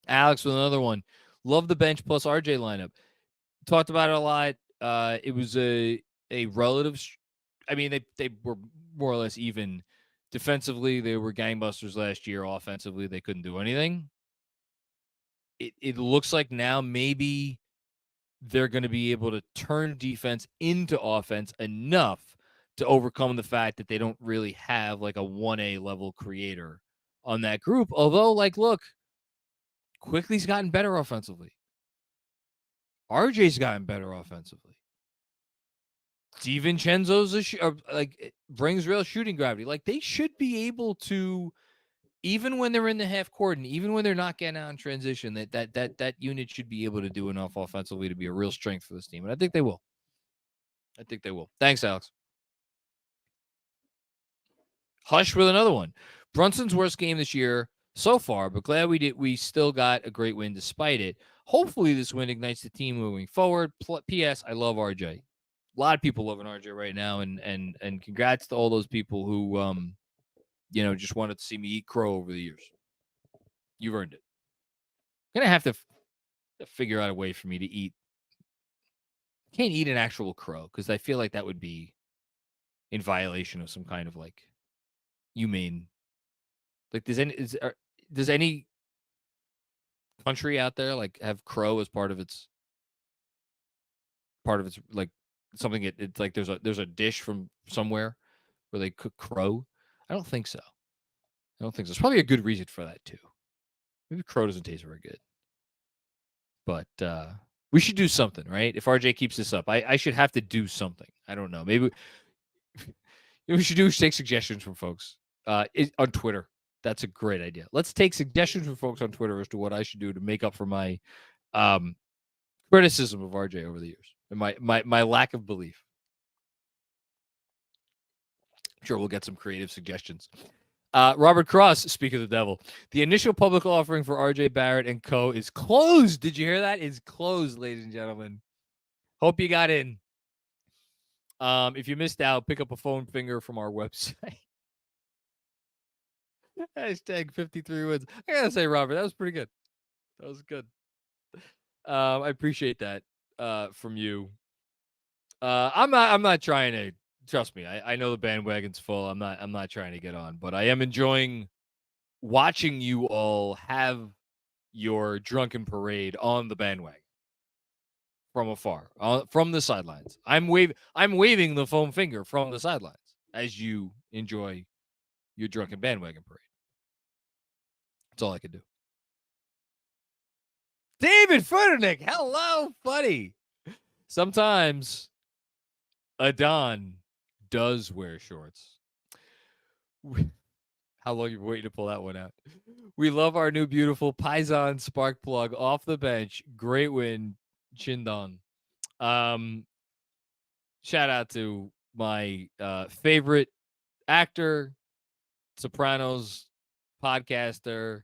A: Alex with another one. Love the bench plus RJ lineup. Talked about it a lot. It was a relative. I mean, they were more or less even. Defensively, they were gangbusters last year. Offensively, they couldn't do anything. It looks like now maybe they're going to be able to turn defense into offense enough to overcome the fact that they don't really have like a 1A level creator on that group. Although, like, look, Quickley's gotten better offensively. RJ's gotten better offensively. DiVincenzo's brings real shooting gravity. Like they should be able to, even when they're in the half court and even when they're not getting out in transition, that unit should be able to do enough offensively to be a real strength for this team. And I think they will. Thanks, Alex. Hush with another one. Brunson's worst game this year so far, but glad we still got a great win despite it. Hopefully this win ignites the team moving forward. P.S. I love RJ. A lot of people loving RJ right now, and congrats to all those people who just wanted to see me eat crow over the years. You've earned it. I'm gonna have to figure out a way for me to eat. I can't eat an actual crow because I feel like that would be in violation of some kind of like humane. Like, does any country out there like have crow as part of its like something. It's like there's a dish from somewhere where they cook crow. I don't think so. There's probably a good reason for that too. Maybe crow doesn't taste very good. But we should do something, right? If RJ keeps this up, I should have to do something. I don't know. Maybe we should take suggestions from folks on Twitter. That's a great idea. Let's take suggestions from folks on Twitter as to what I should do to make up for my criticism of RJ over the years and my lack of belief. I'm sure we'll get some creative suggestions. Robert Cross, speak of the devil. The initial public offering for RJ Barrett and co. is closed. Did you hear that? It's closed, ladies and gentlemen. Hope you got in. If you missed out, pick up a phone finger from our website. Hashtag 53 wins. I gotta say, Robert, that was pretty good. That was good. I appreciate that from you. I'm not trying to, trust me. I know the bandwagon's full. I'm not trying to get on, but I am enjoying watching you all have your drunken parade on the bandwagon from afar, from the sidelines. I'm waving the foam finger from the sidelines as you enjoy your drunken bandwagon parade. That's all I can do. David Futternick, hello, buddy. Sometimes a Don does wear shorts. How long you been waiting to pull that one out? We love our new beautiful Paisan spark plug off the bench. Great win, Chindon. Shout out to my favorite actor, Sopranos podcaster,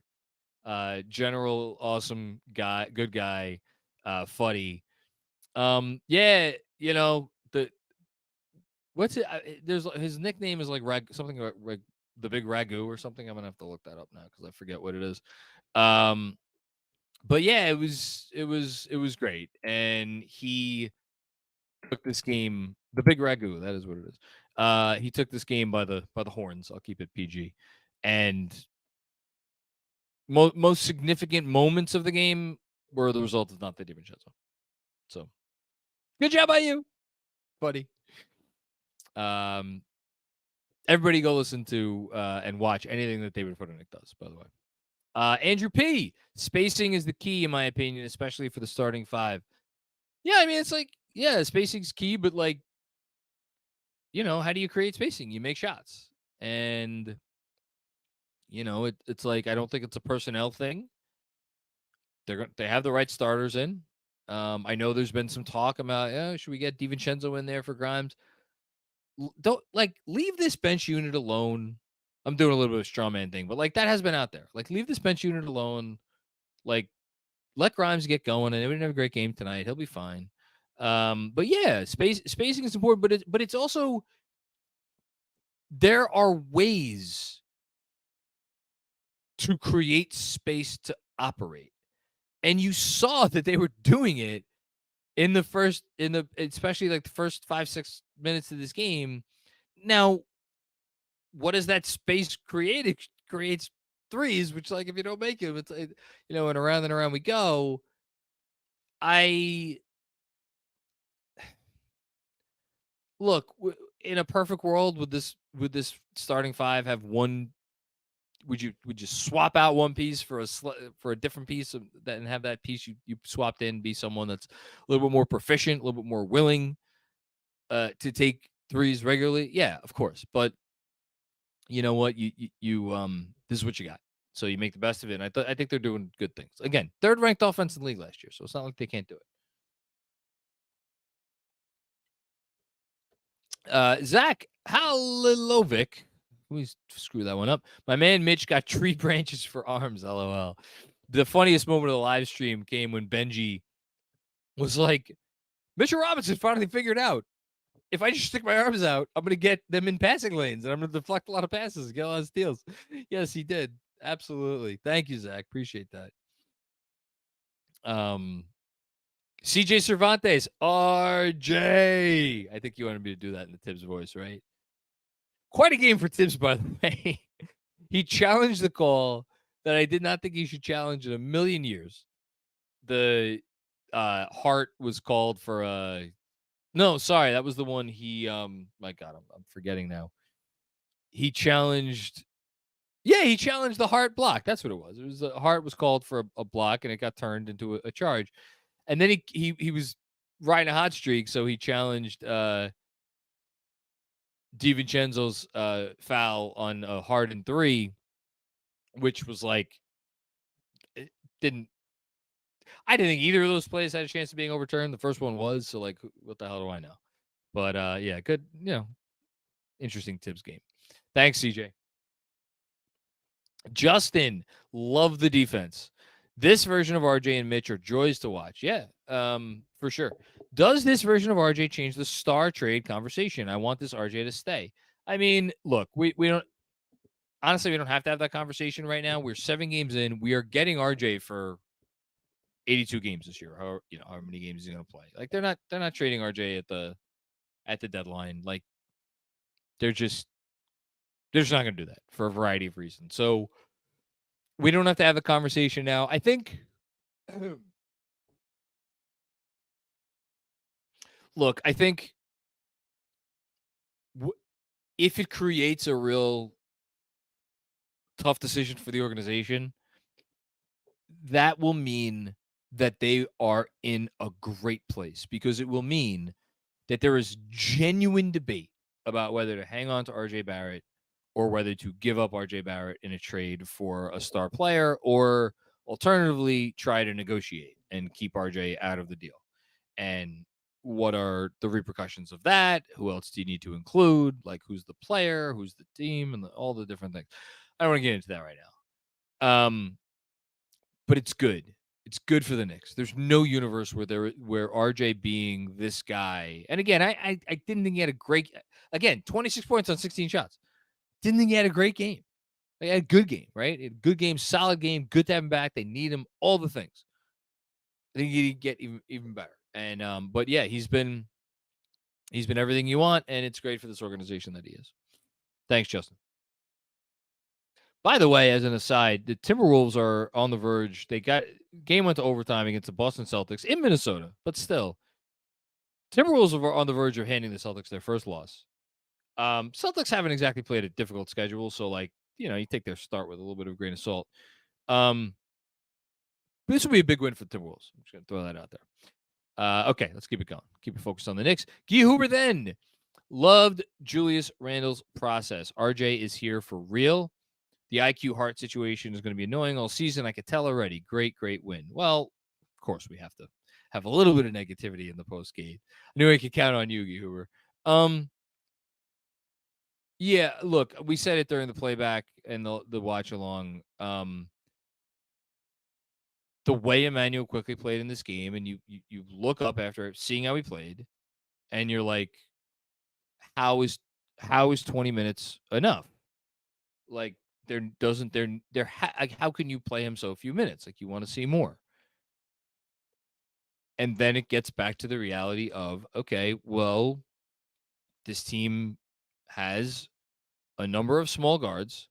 A: general awesome guy, good guy, Fuddy. Yeah, you know, what's it? There's his nickname is like something like the Big Ragu or something. I'm gonna have to look that up now because I forget what it is. But yeah, it was great, and he took this game, the Big Ragu. That is what it is. He took this game by the horns. I'll keep it PG, and most significant moments of the game were the result of Donte DiVincenzo. So, good job by you, buddy. Everybody go listen to and watch anything that David Futternick does, by the way. Andrew P. Spacing is the key, in my opinion, especially for the starting five. Yeah, I mean, it's like, yeah, spacing's key, but like, you know, how do you create spacing? You make shots. And, you know, it's like, I don't think it's a personnel thing. They have the right starters in. I know there's been some talk about, should we get DiVincenzo in there for Grimes? Don't leave this bench unit alone. I'm doing a little bit of a straw man thing, but like that has been out there. Like, leave this bench unit alone. Like, let Grimes get going, and he didn't have a great game tonight. He'll be fine. But yeah, spacing is important, but it's also, there are ways to create space to operate. And you saw that they were doing it especially like the first 5-6 minutes of this game. Now, what does that space create? It creates threes, which, like, if you don't make them, it's, you know, and around we go. Look, in a perfect world, would this starting five have one? Would you swap out one piece for a different piece and have that piece you swapped in be someone that's a little bit more proficient, a little bit more willing to take threes regularly? Yeah, of course. But you know what? You this is what you got. So you make the best of it. And I think they're doing good things. Again, third ranked offense in the league last year, so it's not like they can't do it. Zach Halilovic. We screw that one up. My man Mitch got tree branches for arms. LOL. The funniest moment of the live stream came when Benji was like, Mitchell Robinson finally figured out, if I just stick my arms out, I'm going to get them in passing lanes, and I'm going to deflect a lot of passes, get a lot of steals. Yes, he did. Absolutely. Thank you, Zach. Appreciate that. CJ Cervantes, RJ. I think you wanted me to do that in the Thibs voice, right? Quite a game for Thibs, by the way. He challenged the call that I did not think he should challenge in a million years. The Hart was called for a No, sorry, that was the one he. My God, I'm forgetting now. He challenged. Yeah, he challenged the Hart block. That's what it was. It was Hart was called for a block, and it got turned into a charge. And then he was riding a hot streak, so he challenged DiVincenzo's foul on a Harden 3, which was like it didn't. I didn't think either of those plays had a chance of being overturned. The first one was, so like, what the hell do I know? But yeah, good. Interesting Thibs game. Thanks, CJ. Justin, love the defense. This version of RJ and Mitch are joys to watch. Yeah, for sure. Does this version of RJ change the star trade conversation? I want this RJ to stay. I mean, look, we don't honestly we don't have to have that conversation right now. We're 7 games in. We are getting RJ for 82 games this year. However many games he's going to play. Like they're not trading RJ at the deadline. Like they're just not going to do that for a variety of reasons. So we don't have to have the conversation now. I think. Look, I think if it creates a real tough decision for the organization, that will mean that they are in a great place because it will mean that there is genuine debate about whether to hang on to RJ Barrett or whether to give up RJ Barrett in a trade for a star player or alternatively try to negotiate and keep RJ out of the deal. And what are the repercussions of that? Who else do you need to include? Like who's the player, who's the team, and all the different things. I don't want to get into that right now. But it's good. It's good for the Knicks. There's no universe where RJ being this guy. And again, I didn't think he had a great 26 points on 16 shots. Didn't think he had a great game. He had a good game, right? A good game, solid game, good to have him back. They need him, all the things. I think he'd get even better. And but yeah, he's been everything you want, and it's great for this organization that he is. Thanks, Justin. By the way, as an aside, the Timberwolves are on the verge. They got game went to overtime against the Boston Celtics in Minnesota, but still, Timberwolves are on the verge of handing the Celtics their first loss. Celtics haven't exactly played a difficult schedule, so like you take their start with a little bit of a grain of salt. This will be a big win for the Timberwolves. I'm just gonna throw that out there. Okay, let's keep it going. Keep it focused on the Knicks. Guy Huber then loved Julius Randle's process. RJ is here for real. The IQ Hart situation is going to be annoying all season. I could tell already. Great win. Well, of course, we have to have a little bit of negativity in the post game. I knew I could count on you, Guy Huber. Yeah, look, we said it during the playback and the watch along. The way Immanuel Quickley played in this game, and you look up after seeing how he played, and you're like, how is 20 minutes enough? Like how can you play him so few minutes? Like you want to see more. And then it gets back to the reality of, okay, well, this team has a number of small guards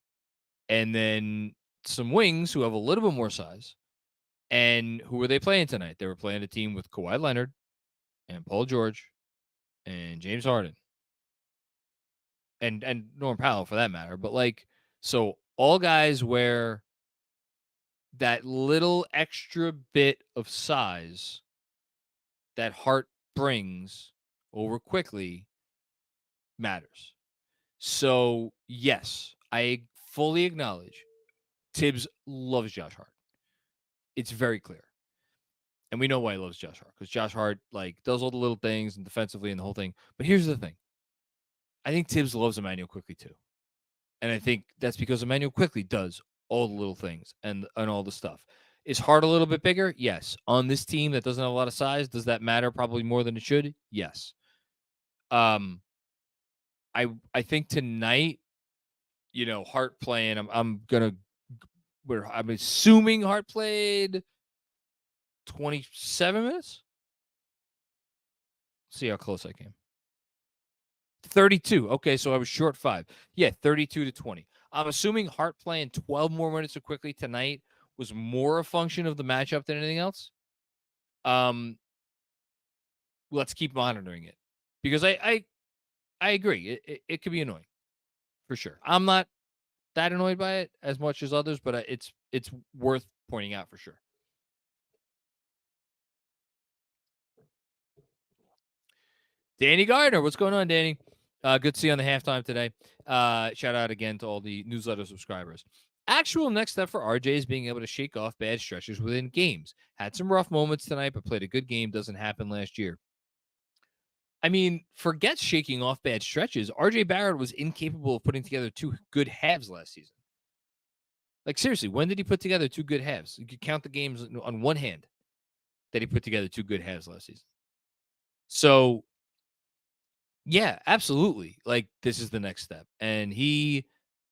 A: and then some wings who have a little bit more size. And who were they playing tonight? They were playing a team with Kawhi Leonard and Paul George and James Harden and Norman Powell for that matter. But like, so all guys where that little extra bit of size that Hart brings over Quickley matters. So, yes, I fully acknowledge Thibs loves Josh Hart. It's very clear. And we know why he loves Josh Hart, because Josh Hart like does all the little things and defensively and the whole thing. But here's the thing. I think Thibs loves Immanuel Quickley too. And I think that's because Immanuel Quickley does all the little things and all the stuff. Is Hart a little bit bigger? Yes. On this team that doesn't have a lot of size, does that matter probably more than it should? Yes. I think tonight, Hart playing. I'm assuming Hart played 27 minutes. Let's see how close I came. 32. Okay, so I was short 5. Yeah, 32-20. I'm assuming Hart playing 12 more minutes so quickly tonight was more a function of the matchup than anything else. Let's keep monitoring it. because I agree. It could be annoying for sure. I'm not that annoyed by it as much as others, but it's worth pointing out for sure. Danny Gardner, what's going on, Danny? Good to see you on the halftime today. Shout out again to all the newsletter subscribers. Actual next step for RJ is being able to shake off bad stretches within games. Had some rough moments tonight, but played a good game. Doesn't happen last year. I mean, forget shaking off bad stretches. RJ Barrett was incapable of putting together two good halves last season. Like, seriously, when did he put together two good halves? You could count the games on one hand that he put together two good halves last season. So, yeah, absolutely. Like, this is the next step. And he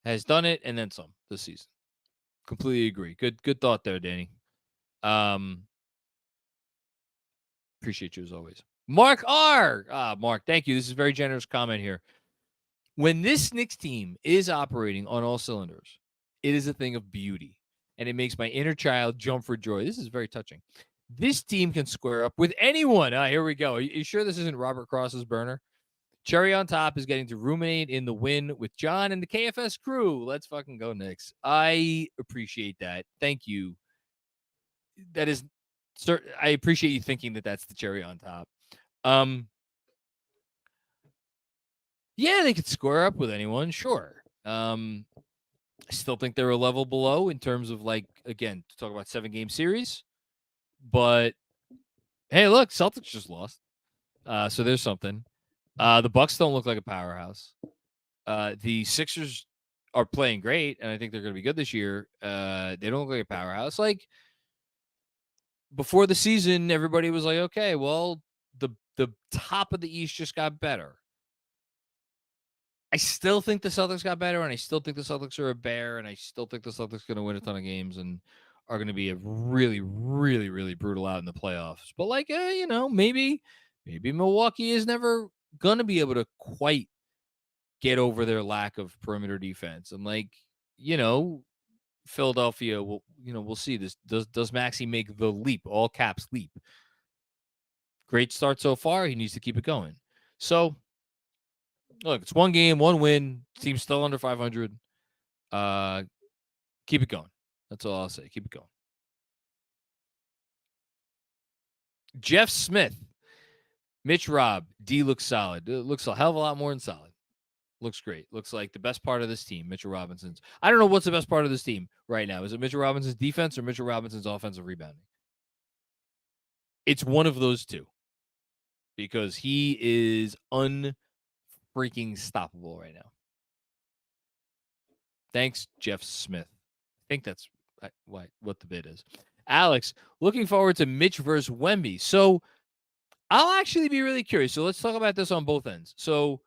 A: has done it and then some this season. Completely agree. Good thought there, Danny. Appreciate you as always. Mark R. Mark, thank you. This is a very generous comment here. When this Knicks team is operating on all cylinders, it is a thing of beauty, and it makes my inner child jump for joy. This is very touching. This team can square up with anyone. Here we go. Are you sure this isn't Robert Cross's burner? Cherry on top is getting to ruminate in the win with John and the KFS crew. Let's fucking go, Knicks. I appreciate that. Thank you. That is, sir. I appreciate you thinking that that's the cherry on top. Yeah, they could square up with anyone, sure. I still think they're a level below in terms of, like, again, to talk about 7-game series. But hey, look, Celtics just lost. So there's something. The Bucks don't look like a powerhouse. The Sixers are playing great, and I think they're going to be good this year. They don't look like a powerhouse. Like, before the season, everybody was like, okay, well, the top of the East just got better. I still think the Celtics got better, and I still think the Celtics are a bear, and I still think the Celtics are going to win a ton of games and are going to be a really, really, really brutal out in the playoffs. But, like, maybe Milwaukee is never going to be able to quite get over their lack of perimeter defense. And, like, Philadelphia will, we'll see. This does Maxey make the leap, all caps leap? Great start so far. He needs to keep it going. So, look, it's one game, one win. Team's still under 500. Keep it going. That's all I'll say. Keep it going. Jeff Smith. Mitch Robb. D looks solid. It looks a hell of a lot more than solid. Looks great. Looks like the best part of this team, Mitchell Robinson's. I don't know what's the best part of this team right now. Is it Mitchell Robinson's defense or Mitchell Robinson's offensive rebounding? It's one of those two. Because he is unfreaking stoppable right now. Thanks, Jeff Smith. I think that's what the bid is. Alex, looking forward to Mitch versus Wemby. So I'll actually be really curious. So let's talk about this on both ends. So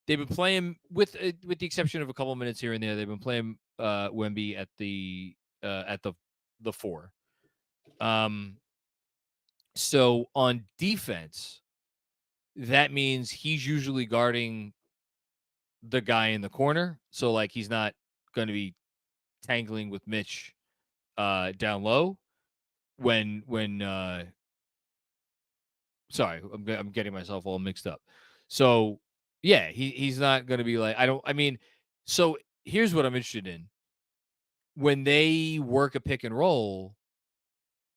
A: they've been playing with the exception of a couple minutes here and there. They've been playing Wemby at the 4. So on defense, that means he's usually guarding the guy in the corner. So, like, he's not going to be tangling with Mitch down low sorry, I'm getting myself all mixed up. So, yeah, he's not going to be like, so here's what I'm interested in. When they work a pick and roll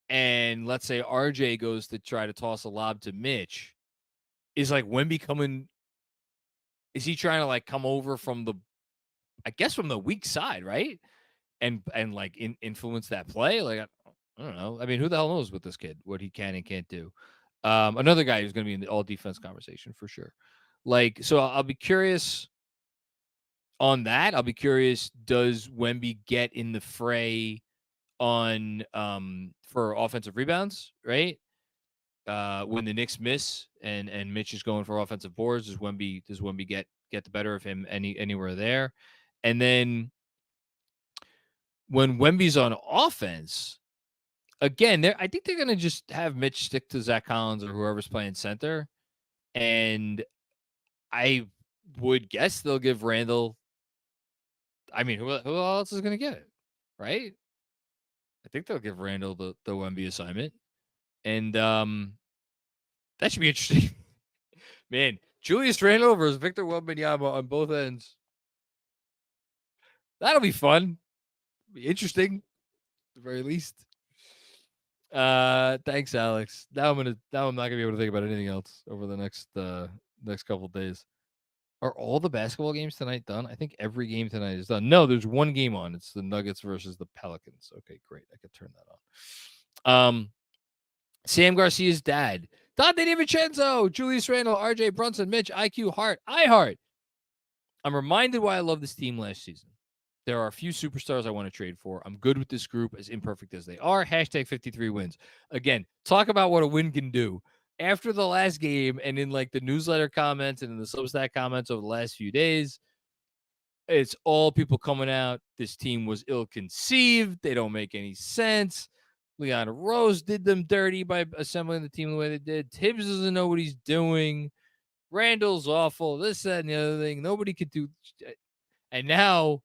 A: and let's say RJ goes to try to toss a lob to Mitch, is like Wemby coming? Is he trying to, like, come over from the weak side, right? And like influence that play? Like, I don't know. I mean, who the hell knows with this kid, what he can and can't do? Another guy who's going to be in the all defense conversation for sure. Like, so I'll be curious on that. I'll be curious, does Wemby get in the fray on for offensive rebounds, right? When the Knicks miss and Mitch is going for offensive boards, does Wemby get the better of him anywhere there? And then when Wemby's on offense, again, I think they're going to just have Mitch stick to Zach Collins or whoever's playing center. And I would guess they'll give Randle. I mean, who else is going to get it, right? I think they'll give Randle the Wemby assignment. And that should be interesting. Man, Julius Randle versus Victor Wembanyama on both ends. That'll be fun. Be interesting, at the very least. Thanks, Alex. Now I'm not gonna be able to think about anything else over the next couple of days. Are all the basketball games tonight done? I think every game tonight is done. No, there's one game on. It's the Nuggets versus the Pelicans. Okay, great. I could turn that on. Sam Garcia's dad. Donte DiVincenzo, Julius Randle, RJ Brunson, Mitch, IQ, Hart, iHeart. I'm reminded why I love this team last season. There are a few superstars I want to trade for. I'm good with this group, as imperfect as they are. Hashtag 53 wins. Again, talk about what a win can do. After the last game and in like the newsletter comments and in the Substack comments over the last few days, it's all people coming out. This team was ill-conceived. They don't make any sense. Leon Rose did them dirty by assembling the team the way they did. Thibs doesn't know what he's doing. Randle's awful. This, that, and the other thing. Nobody could do. And now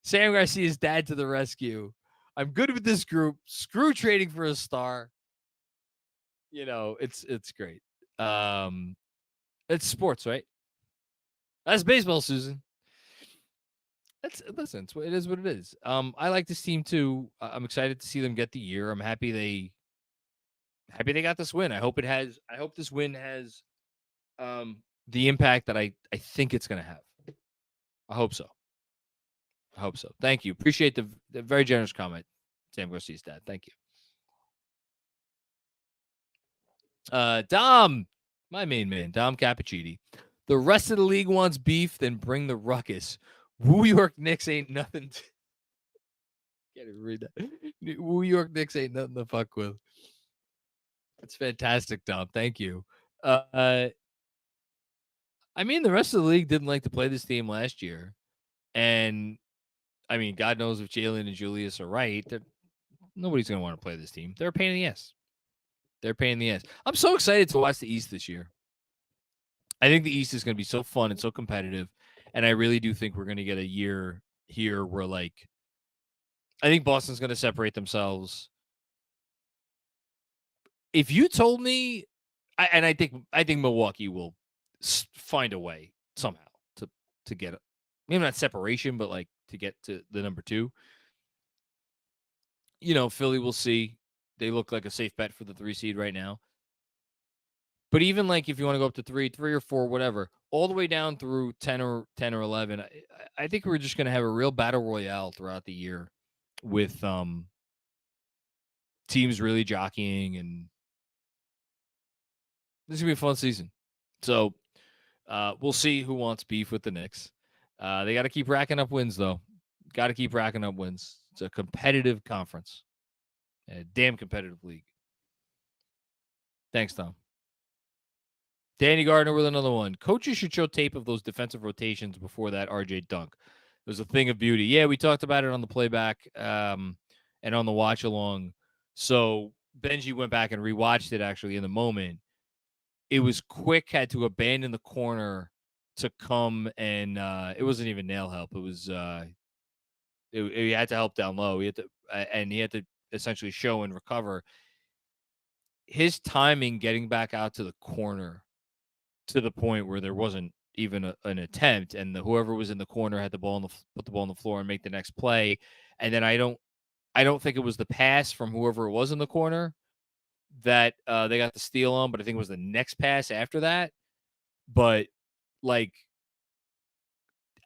A: Sam Garcia's dad to the rescue. I'm good with this group. Screw trading for a star. You know, it's great. It's sports, right? That's baseball, Susan. Listen, it is what it is. I like this team too. I'm excited to see them get the year. I'm happy they got this win. I hope this win has the impact that I think it's gonna have. I hope so. Thank you. Appreciate the very generous comment, Sam Garcia's dad. Thank you. Dom, my main man, Dom Cappuccini. The rest of the league wants beef, then bring the ruckus. New York Knicks ain't nothing. Can't even read that. New York Knicks ain't nothing to fuck with. That's fantastic, Dom. Thank you. I mean, the rest of the league didn't like to play this team last year. And, I mean, God knows if Jalen and Julius are right, nobody's going to want to play this team. They're a pain in the ass. I'm so excited to watch the East this year. I think the East is going to be so fun and so competitive. And I really do think we're going to get a year here where, like, I think Boston's going to separate themselves. If you told me, I think Milwaukee will find a way somehow to get it. Maybe not separation, but like to get to the number 2. You know, Philly, we'll see. They look like a safe bet for the 3 seed right now. But even like if you want to go up to 3 or 4, whatever, all the way down through 10 or 11, I think we're just going to have a real battle royale throughout the year with teams really jockeying, and this is going to be a fun season. So we'll see who wants beef with the Knicks. They got to keep racking up wins, though. Got to keep racking up wins. It's a competitive conference. A damn competitive league. Thanks, Tom. Danny Gardner with another one. Coaches should show tape of those defensive rotations before that RJ dunk. It was a thing of beauty. Yeah, we talked about it on the playback and on the watch along. So Benji went back and rewatched it actually in the moment. It was Quick had to abandon the corner to come and it wasn't even nail help. It was he had to help down low. He had to essentially show and recover. His timing getting back out to the corner to the point where there wasn't even an attempt, and whoever was in the corner had the ball put the ball on the floor and make the next play. And then I don't think it was the pass from whoever it was in the corner that they got the steal on, but I think it was the next pass after that. But like,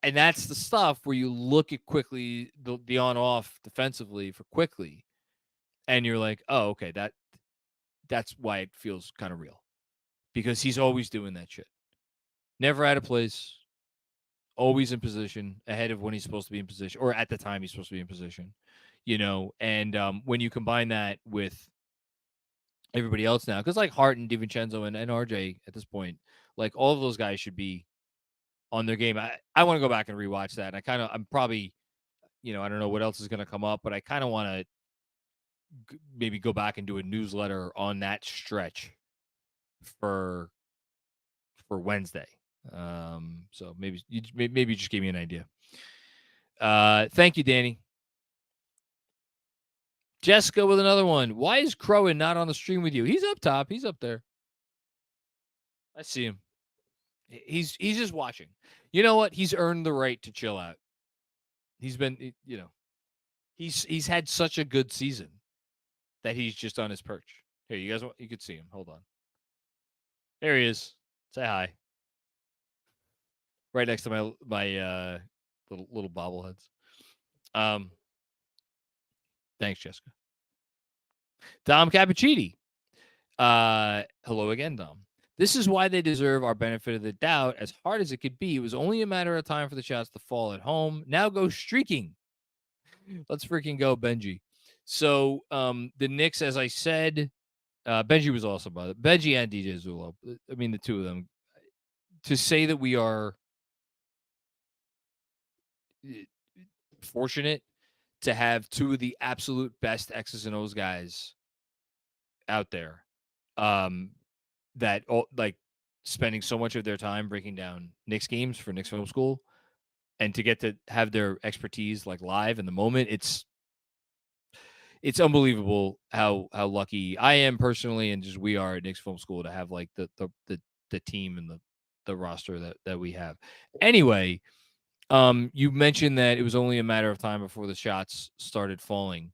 A: and that's the stuff where you look at Quickley, the on-off defensively for Quickley, and you're like, oh, okay, that's why it feels kind of real, because he's always doing that shit. Never out of place, always in position, ahead of when he's supposed to be in position, or at the time he's supposed to be in position, you know. And when you combine that with everybody else now, because like Hart and DiVincenzo and RJ at this point, like all of those guys should be on their game. I want to go back and rewatch that. I'm probably, you know, I don't know what else is going to come up, but I kind of want to maybe go back and do a newsletter on that stretch for Wednesday. So maybe you just gave me an idea. Thank you, Danny. Jessica with another one. Why is Crowan not on the stream with you? He's up top. He's up there. I see him. He's just watching. You know what? He's earned the right to chill out. He's been, he's had such a good season that he's just on his perch. Here, you guys, you could see him. Hold on. There he is. Say hi. Right next to my little bobbleheads. Thanks, Jessica. Dom Cappuccini. Hello again, Dom. This is why they deserve our benefit of the doubt. As hard as it could be, it was only a matter of time for the shots to fall at home. Now go streaking. Let's freaking go, Benji. So the Knicks, as I said, Benji was also by it. Benji and DJ Zulo. I mean, the two of them. To say that we are fortunate to have two of the absolute best X's and O's guys out there, that like spending so much of their time breaking down Knicks games for Knicks Film School, and to get to have their expertise like live in the moment, it's unbelievable how lucky I am personally, and just we are at Knicks Film School to have like the team and the roster that we have. Anyway, you mentioned that it was only a matter of time before the shots started falling.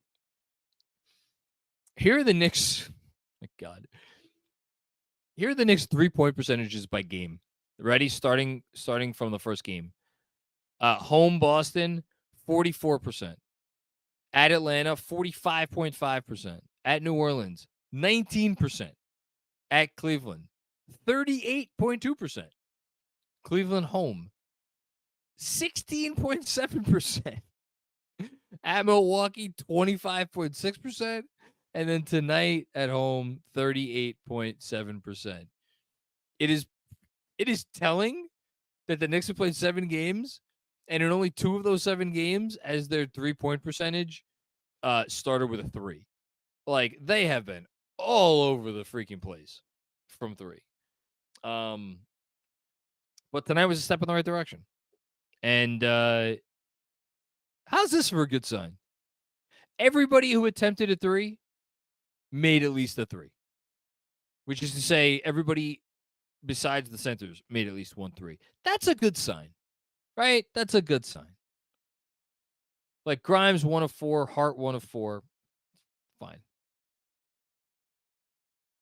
A: Here are the Knicks. My God. Here are the Knicks 3-point percentages by game. Ready? Starting from the first game. Home Boston, 44%. At Atlanta, 45.5%. At New Orleans, 19%. At Cleveland, 38.2%. Cleveland home, 16.7%. At Milwaukee, 25.6%. And then tonight at home, 38.7%. It is telling that the Knicks have played 7 games, and in only 2 of those 7 games, as their 3-point percentage started with a 3. Like, they have been all over the freaking place from 3. But tonight was a step in the right direction. And how's this for a good sign? Everybody who attempted a 3 made at least a 3, which is to say everybody besides the centers made at least 1 3. That's a good sign, right? That's a good sign. Like Grimes 1 of 4, Hart 1 of 4. Fine.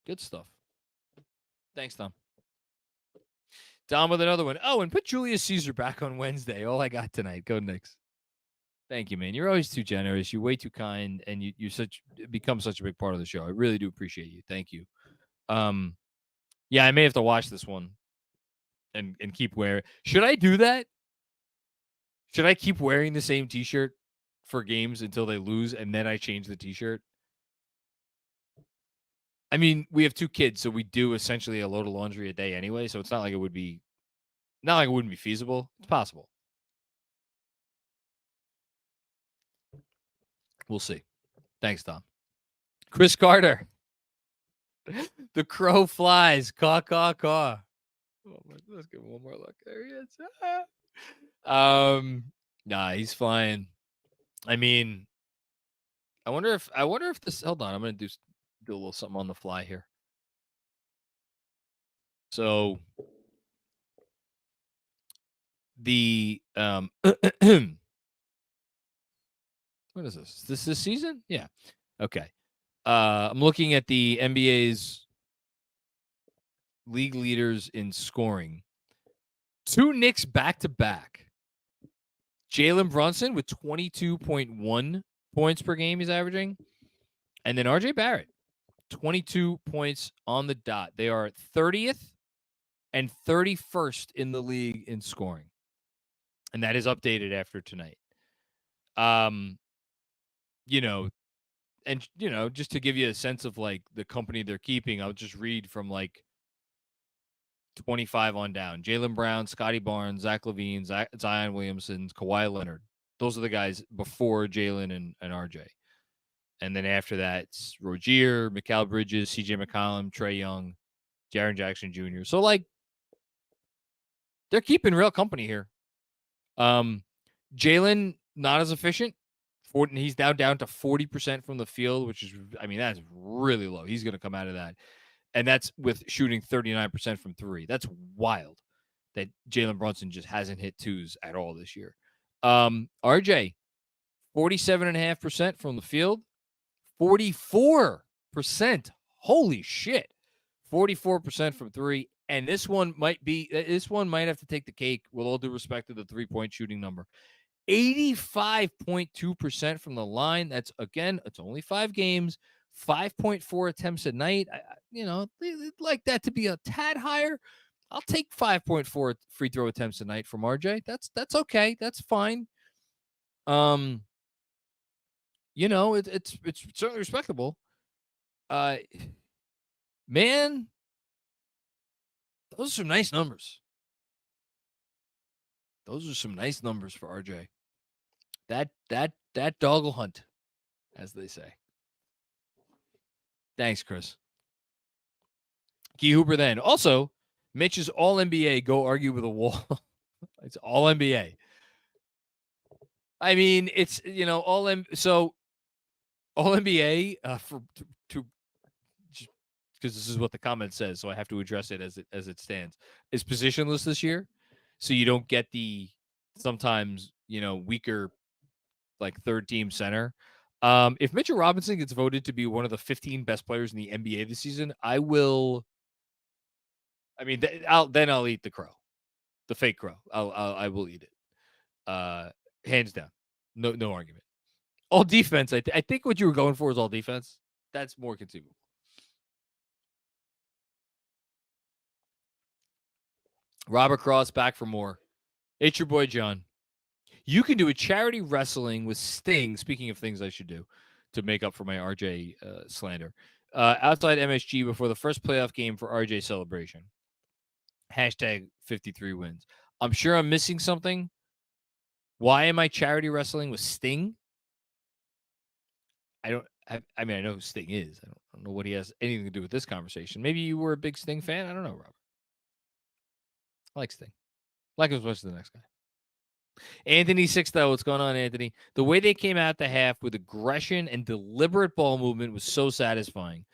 A: Good stuff. Thanks, Tom. Dom with another one. Oh, and put Julius Caesar back on Wednesday. All I got tonight. Go Knicks. Thank you, man. You're always too generous. You're way too kind, and you become such a big part of the show. I really do appreciate you. Thank you. Yeah, I may have to watch this one and keep wearing. Should I do that? Should I keep wearing the same T-shirt for games until they lose, and then I change the T-shirt? I mean, we have 2 kids, so we do essentially a load of laundry a day anyway. So it's not like it wouldn't be feasible. It's possible. We'll see. Thanks, Tom. Chris Carter. The crow flies. Caw, caw, caw. Oh, let's give him one more look. There he is. Nah, he's flying. I mean, I wonder if this. Hold on, I'm gonna do a little something on the fly here. So the what is this? Is this season? Yeah. Okay. I'm looking at the NBA's league leaders in scoring. 2 Knicks back to back. Jalen Brunson with 22.1 points per game he's averaging. And then RJ Barrett, 22 points on the dot. They are 30th and 31st in the league in scoring. And that is updated after tonight. Just to give you a sense of like the company they're keeping, I'll just read from like 25 on down. Jaylen Brown, Scotty Barnes, Zach LaVine, Zion Williamson, Kawhi Leonard. Those are the guys before Jalen and RJ. And then after that, it's Rozier, Mikal Bridges, CJ McCollum, Trae Young, Jaren Jackson Jr. So, like, they're keeping real company here. Jalen, not as efficient. He's now down to 40% from the field, which is, that's really low. He's going to come out of that. And that's with shooting 39% from 3. That's wild. that Jalen Brunson just hasn't hit twos at all this year. RJ, 47.5% from the field, 44%. Holy shit. 44% from three. And this one might have to take the cake with all due respect to the 3-point shooting number. 85.2% from the line. That's, again, it's only 5 games, 5.4 attempts a night. I'd like that to be a tad higher. I'll take 5.4 free throw attempts a night from RJ. That's okay. That's fine. It's certainly respectable. Man, those are some nice numbers. Those are some nice numbers for RJ. That dog will hunt, as they say. Thanks, Chris. Key Hooper then. Also, Mitch is all NBA. Go argue with a wall. It's all NBA. I mean, it's, so all NBA because this is what the comment says, so I have to address it as it stands, is positionless this year. So you don't get the sometimes, weaker like third team center. If Mitchell Robinson gets voted to be one of the 15 best players in the NBA this season, I'll eat the crow, the fake crow. I will eat it. Hands down. No argument. All defense. I think what you were going for is all defense. That's more conceivable. Robert Cross back for more. It's your boy, John. You can do a charity wrestling with Sting. Speaking of things I should do to make up for my RJ slander. Outside MSG before the first playoff game for RJ celebration. Hashtag 53 wins. I'm sure I'm missing something. Why am I charity wrestling with Sting? I know who Sting is. I don't know what he has anything to do with this conversation. Maybe you were a big Sting fan. I don't know, Robert. I like Sting. Like as much as the next guy. Anthony Sixto, what's going on, Anthony? The way they came out the half with aggression and deliberate ball movement was so satisfying.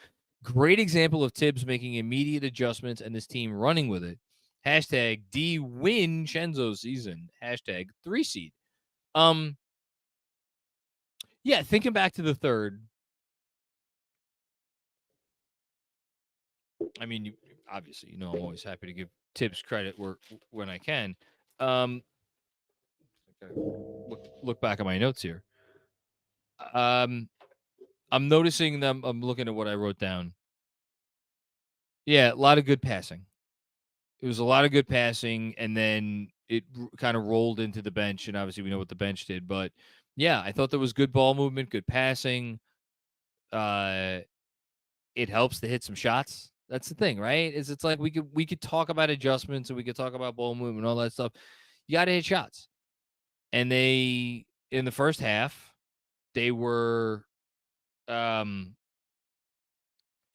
A: Great example of Thibs making immediate adjustments and this team running with it. Hashtag DWincenzo season. Hashtag 3 seed. Yeah, thinking back to the third. I mean, obviously, I'm always happy to give Thibs credit when I can. Look back at my notes here. I'm noticing them. I'm looking at what I wrote down. Yeah, a lot of good passing. It was a lot of good passing, and then it kind of rolled into the bench, and obviously we know what the bench did. But yeah, I thought there was good ball movement, good passing. It helps to hit some shots. That's the thing, right? It's like we could talk about adjustments and we could talk about ball movement and all that stuff. You got to hit shots. And they, in the first half, they were, I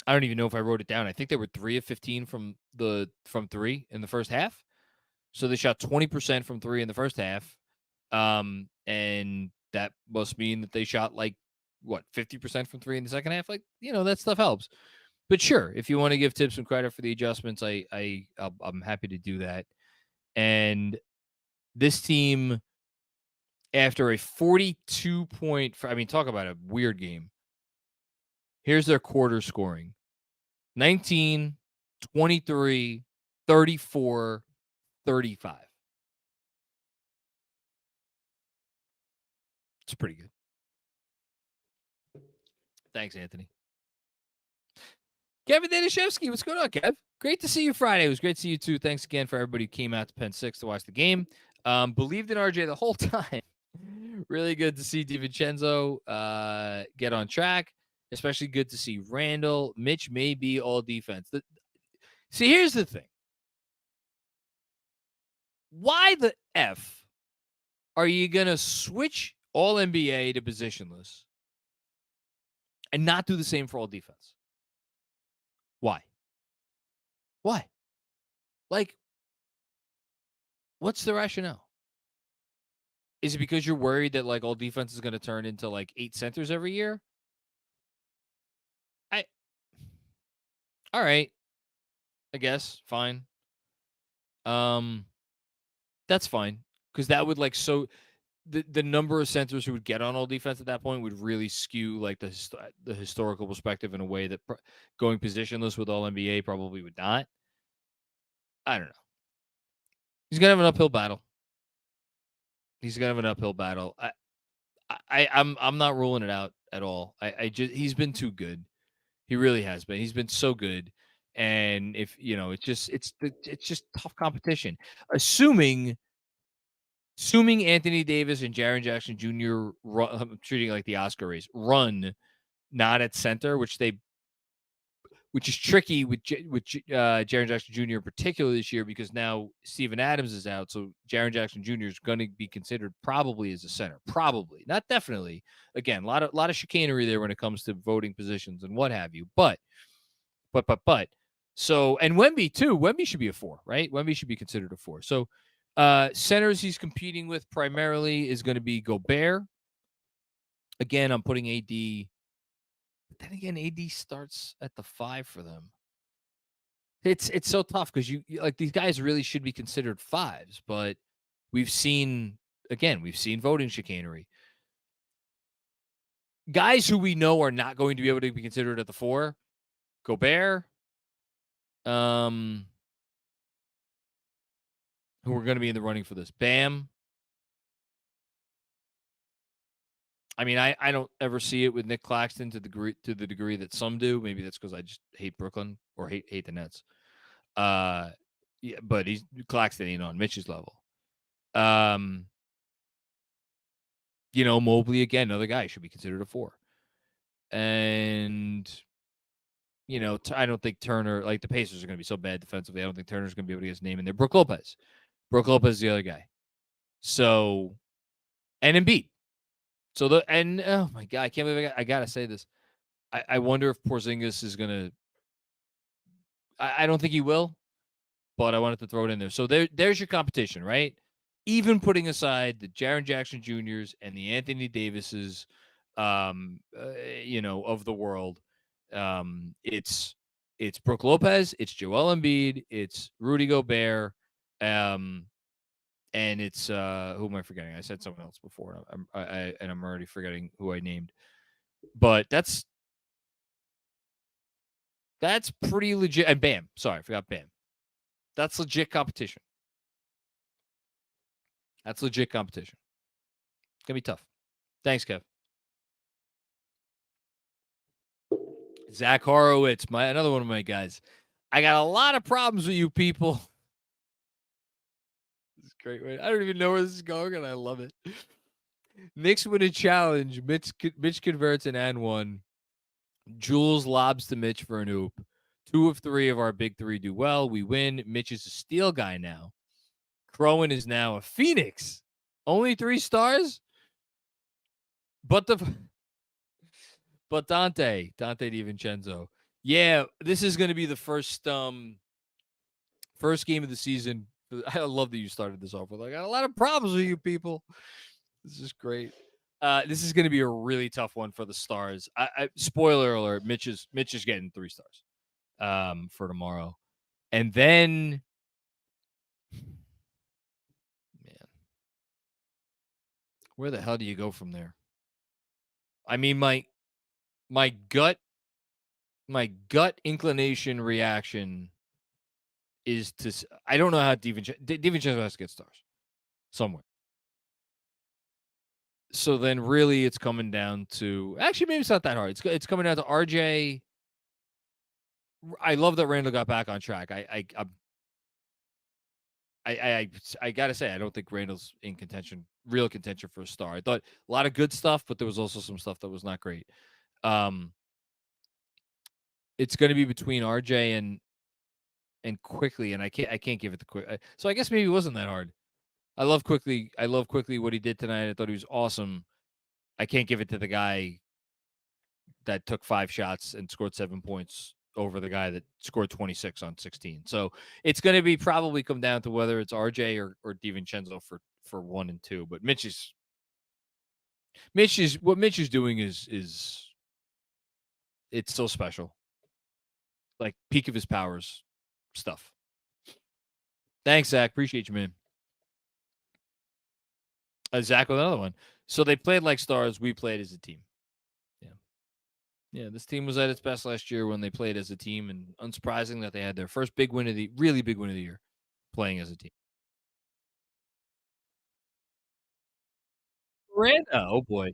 A: don't even know if I wrote it down. I think they were 3 of 15 from 3 in the first half. So they shot 20% from 3 in the first half. And that must mean that they shot 50% from 3 in the second half. That stuff helps. But sure, if you want to give Thibs some credit for the adjustments, I'm happy to do that. And this team, after a 42-point, talk about a weird game. Here's their quarter scoring. 19, 23, 34, 35. It's pretty good. Thanks, Anthony. Kevin Danishevsky, what's going on, Kev? Great to see you Friday. It was great to see you, too. Thanks again for everybody who came out to Penn 6 to watch the game. Believed in RJ the whole time. Really good to see DiVincenzo get on track. Especially good to see Randle. Mitch may be all defense. See, here's the thing. Why the F are you going to switch all NBA to positionless and not do the same for all defense? Why? What's the rationale? Is it because you're worried that all defense is going to turn into 8 centers every year? All right. I guess. Fine. That's fine because that would the number of centers who would get on all defense at that point would really skew like the historical perspective in a way that going positionless with all NBA probably would not. I don't know. He's gonna have an uphill battle. I'm not ruling it out at all. He's been too good. He really has been. He's been so good. And if it's just tough competition. Assuming Anthony Davis and Jaren Jackson Jr. I'm treating it like the Oscar race, run not at center, which is tricky with Jaren Jackson Jr. in particular this year because now Steven Adams is out, so Jaren Jackson Jr. is going to be considered probably as a center, probably not definitely. Again, a lot of chicanery there when it comes to voting positions and what have you, but. So, and Wemby too. Wemby should be a 4, right? Wemby should be considered a 4. So, centers he's competing with primarily is going to be Gobert. Again, I'm putting AD. But then again, AD starts at the 5 for them. It's so tough because you like these guys really should be considered 5s, but we've seen voting chicanery. Guys who we know are not going to be able to be considered at the 4, Gobert, who are going to be in the running for this. Bam. I mean, I don't ever see it with Nick Claxton to the degree that some do. Maybe that's because I just hate Brooklyn or hate the Nets. Yeah, but Claxton ain't on Mitch's level. Mobley again, another guy should be considered a 4. And I don't think Turner, like the Pacers are going to be so bad defensively. I don't think Turner's going to be able to get his name in there. Brook Lopez is the other guy. So, and Embiid. So oh my God, I can't believe I got to say this. I wonder if Porzingis is going to, I don't think he will, but I wanted to throw it in there. So there's your competition, right? Even putting aside the Jaren Jackson Jr.'s and the Anthony Davises, of the world, it's Brook Lopez, it's Joel Embiid, it's Rudy Gobert, and it's who am I forgetting? I said someone else before. I'm already forgetting who I named, but that's pretty legit. And Bam, sorry, I forgot Bam. That's legit competition. It's gonna be tough. Thanks, Kev. Zach Horowitz, another one of my guys. I got a lot of problems with you people. This is great. I don't even know where this is going, and I love it. Knicks win a challenge. Mitch converts an and 1. Jules lobs to Mitch for an oop. 2 of 3 of our big 3 do well. We win. Mitch is a steal guy now. Crowan is now a Phoenix. Only 3 stars? But Donte DiVincenzo. Yeah, this is going to be the first game of the season. I love that you started this off with. I got a lot of problems with you people. This is great. This is going to be a really tough one for the Stars. Spoiler alert: Mitch is getting 3 stars for tomorrow, and then, man, where the hell do you go from there? I mean, my gut inclination reaction is to. I don't know how DiVincenzo has to get stars somewhere. So then really it's coming down to, actually maybe it's not that hard. It's coming down to RJ. I love that Randle got back on track. I gotta say, I don't think Randle's in real contention for a star. I thought a lot of good stuff, but there was also some stuff that was not great. It's going to be between RJ and Quickley, and I can't give it to Quickley. So I guess maybe it wasn't that hard. I love Quickley what he did tonight. I thought he was awesome. I can't give it to the guy that took 5 shots and scored 7 points over the guy that scored 26 on 16. So it's going to be probably come down to whether it's RJ or DiVincenzo for 1 and 2. But Mitch is doing is it's so special. Like peak of his powers stuff. Thanks, Zach. Appreciate you, man. Exactly, another one. So they played like stars. We played as a team. Yeah. Yeah, this team was at its best last year when they played as a team, and unsurprising that they had their first big win of the really big win of the year playing as a team. Miranda, oh boy.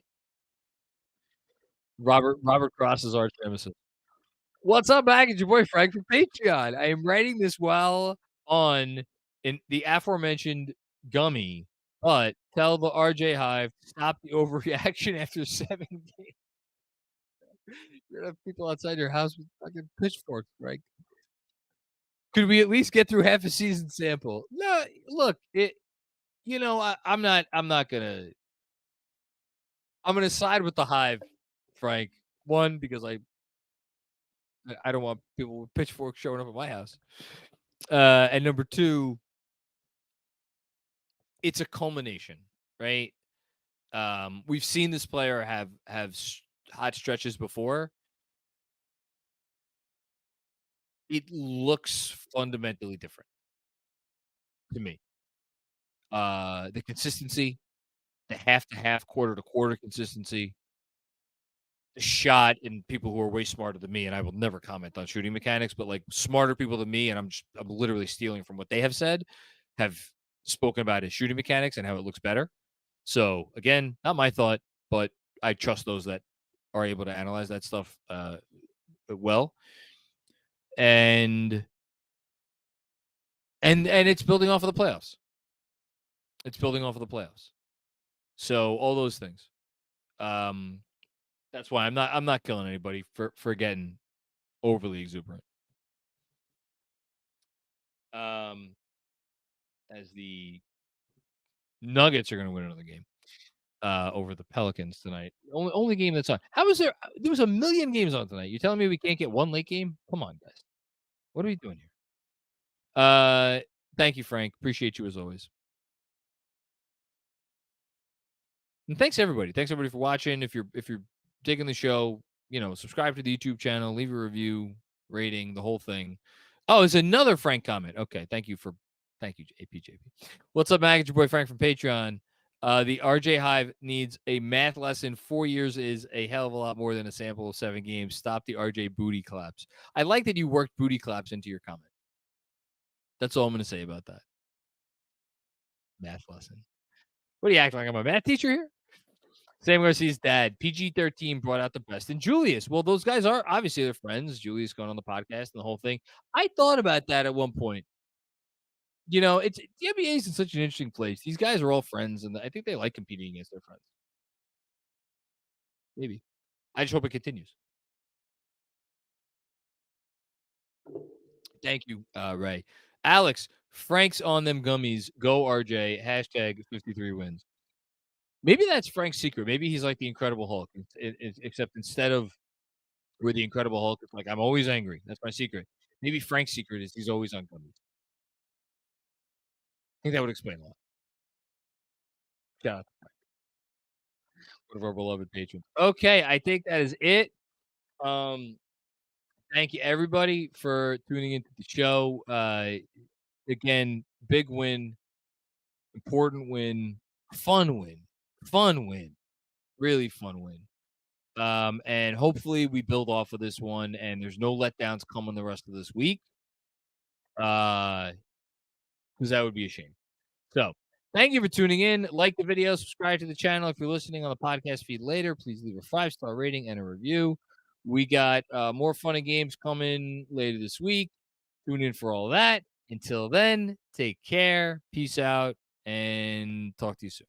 A: Robert Cross's arch nemesis. What's up, Mac? It's your boy Frank from Patreon. I am writing this while on in the aforementioned gummy, but tell the RJ Hive to stop the overreaction after 7 games. You're gonna have people outside your house with fucking pitchforks, right? Could we at least get through half a season sample? No, look, I'm not gonna side with the Hive, Frank. One, because I don't want people with pitchforks showing up at my house. And number two, it's a culmination, right? We've seen this player have hot stretches before. It looks fundamentally different to me. The consistency, the half to half, quarter to quarter consistency, the shot, and people who are way smarter than me, and I will never comment on shooting mechanics, but like smarter people than me, and I'm literally stealing from what they have spoken about his shooting mechanics and how it looks better. So again, not my thought, but I trust those that are able to analyze that stuff well. And and it's building off of the playoffs. It's building off of the playoffs. So all those things. Um, that's why I'm not killing anybody for getting overly exuberant. Um, as the Nuggets are going to win another game over the Pelicans tonight. Only game that's on. How is there? There was a million games on tonight. You're telling me we can't get one late game? Come on, guys. What are we doing here? Thank you, Frank. Appreciate you as always. And thanks everybody. Thanks everybody for watching. If you're digging the show, subscribe to the YouTube channel, leave a review, rating, the whole thing. Oh, there's another Frank comment. Okay, thank you, APJP. What's up, Mag? It's your boy Frank from Patreon. The RJ Hive needs a math lesson. 4 years is a hell of a lot more than a sample of 7 games. Stop the RJ booty claps. I like that you worked booty claps into your comment. That's all I'm going to say about that. Math lesson. What are you acting like I'm a math teacher here? Sam Garcia's dad, PG-13 brought out the best in Julius. Well, those guys are obviously they're friends. Julius going on the podcast and the whole thing. I thought about that at one point. It's the NBA is in such an interesting place. These guys are all friends, and I think they like competing against their friends. Maybe. I just hope it continues. Thank you, Ray. Alex, Frank's on them gummies. Go RJ. Hashtag 53 wins. Maybe that's Frank's secret. Maybe he's like the Incredible Hulk, except instead of we're the Incredible Hulk, it's like I'm always angry. That's my secret. Maybe Frank's secret is he's always on gummies. I think that would explain a lot. Shout out to one of our beloved patrons. Okay, I think that is it. Um, thank you everybody for tuning into the show. Again, big win, important win, fun win, really fun win. And hopefully we build off of this one and there's no letdowns coming the rest of this week. Because that would be a shame. So thank you for tuning in. Like the video, subscribe to the channel. If you're listening on the podcast feed later, please leave a 5-star rating and a review. We got more fun and games coming later this week. Tune in for all that. Until then, take care, peace out, and talk to you soon.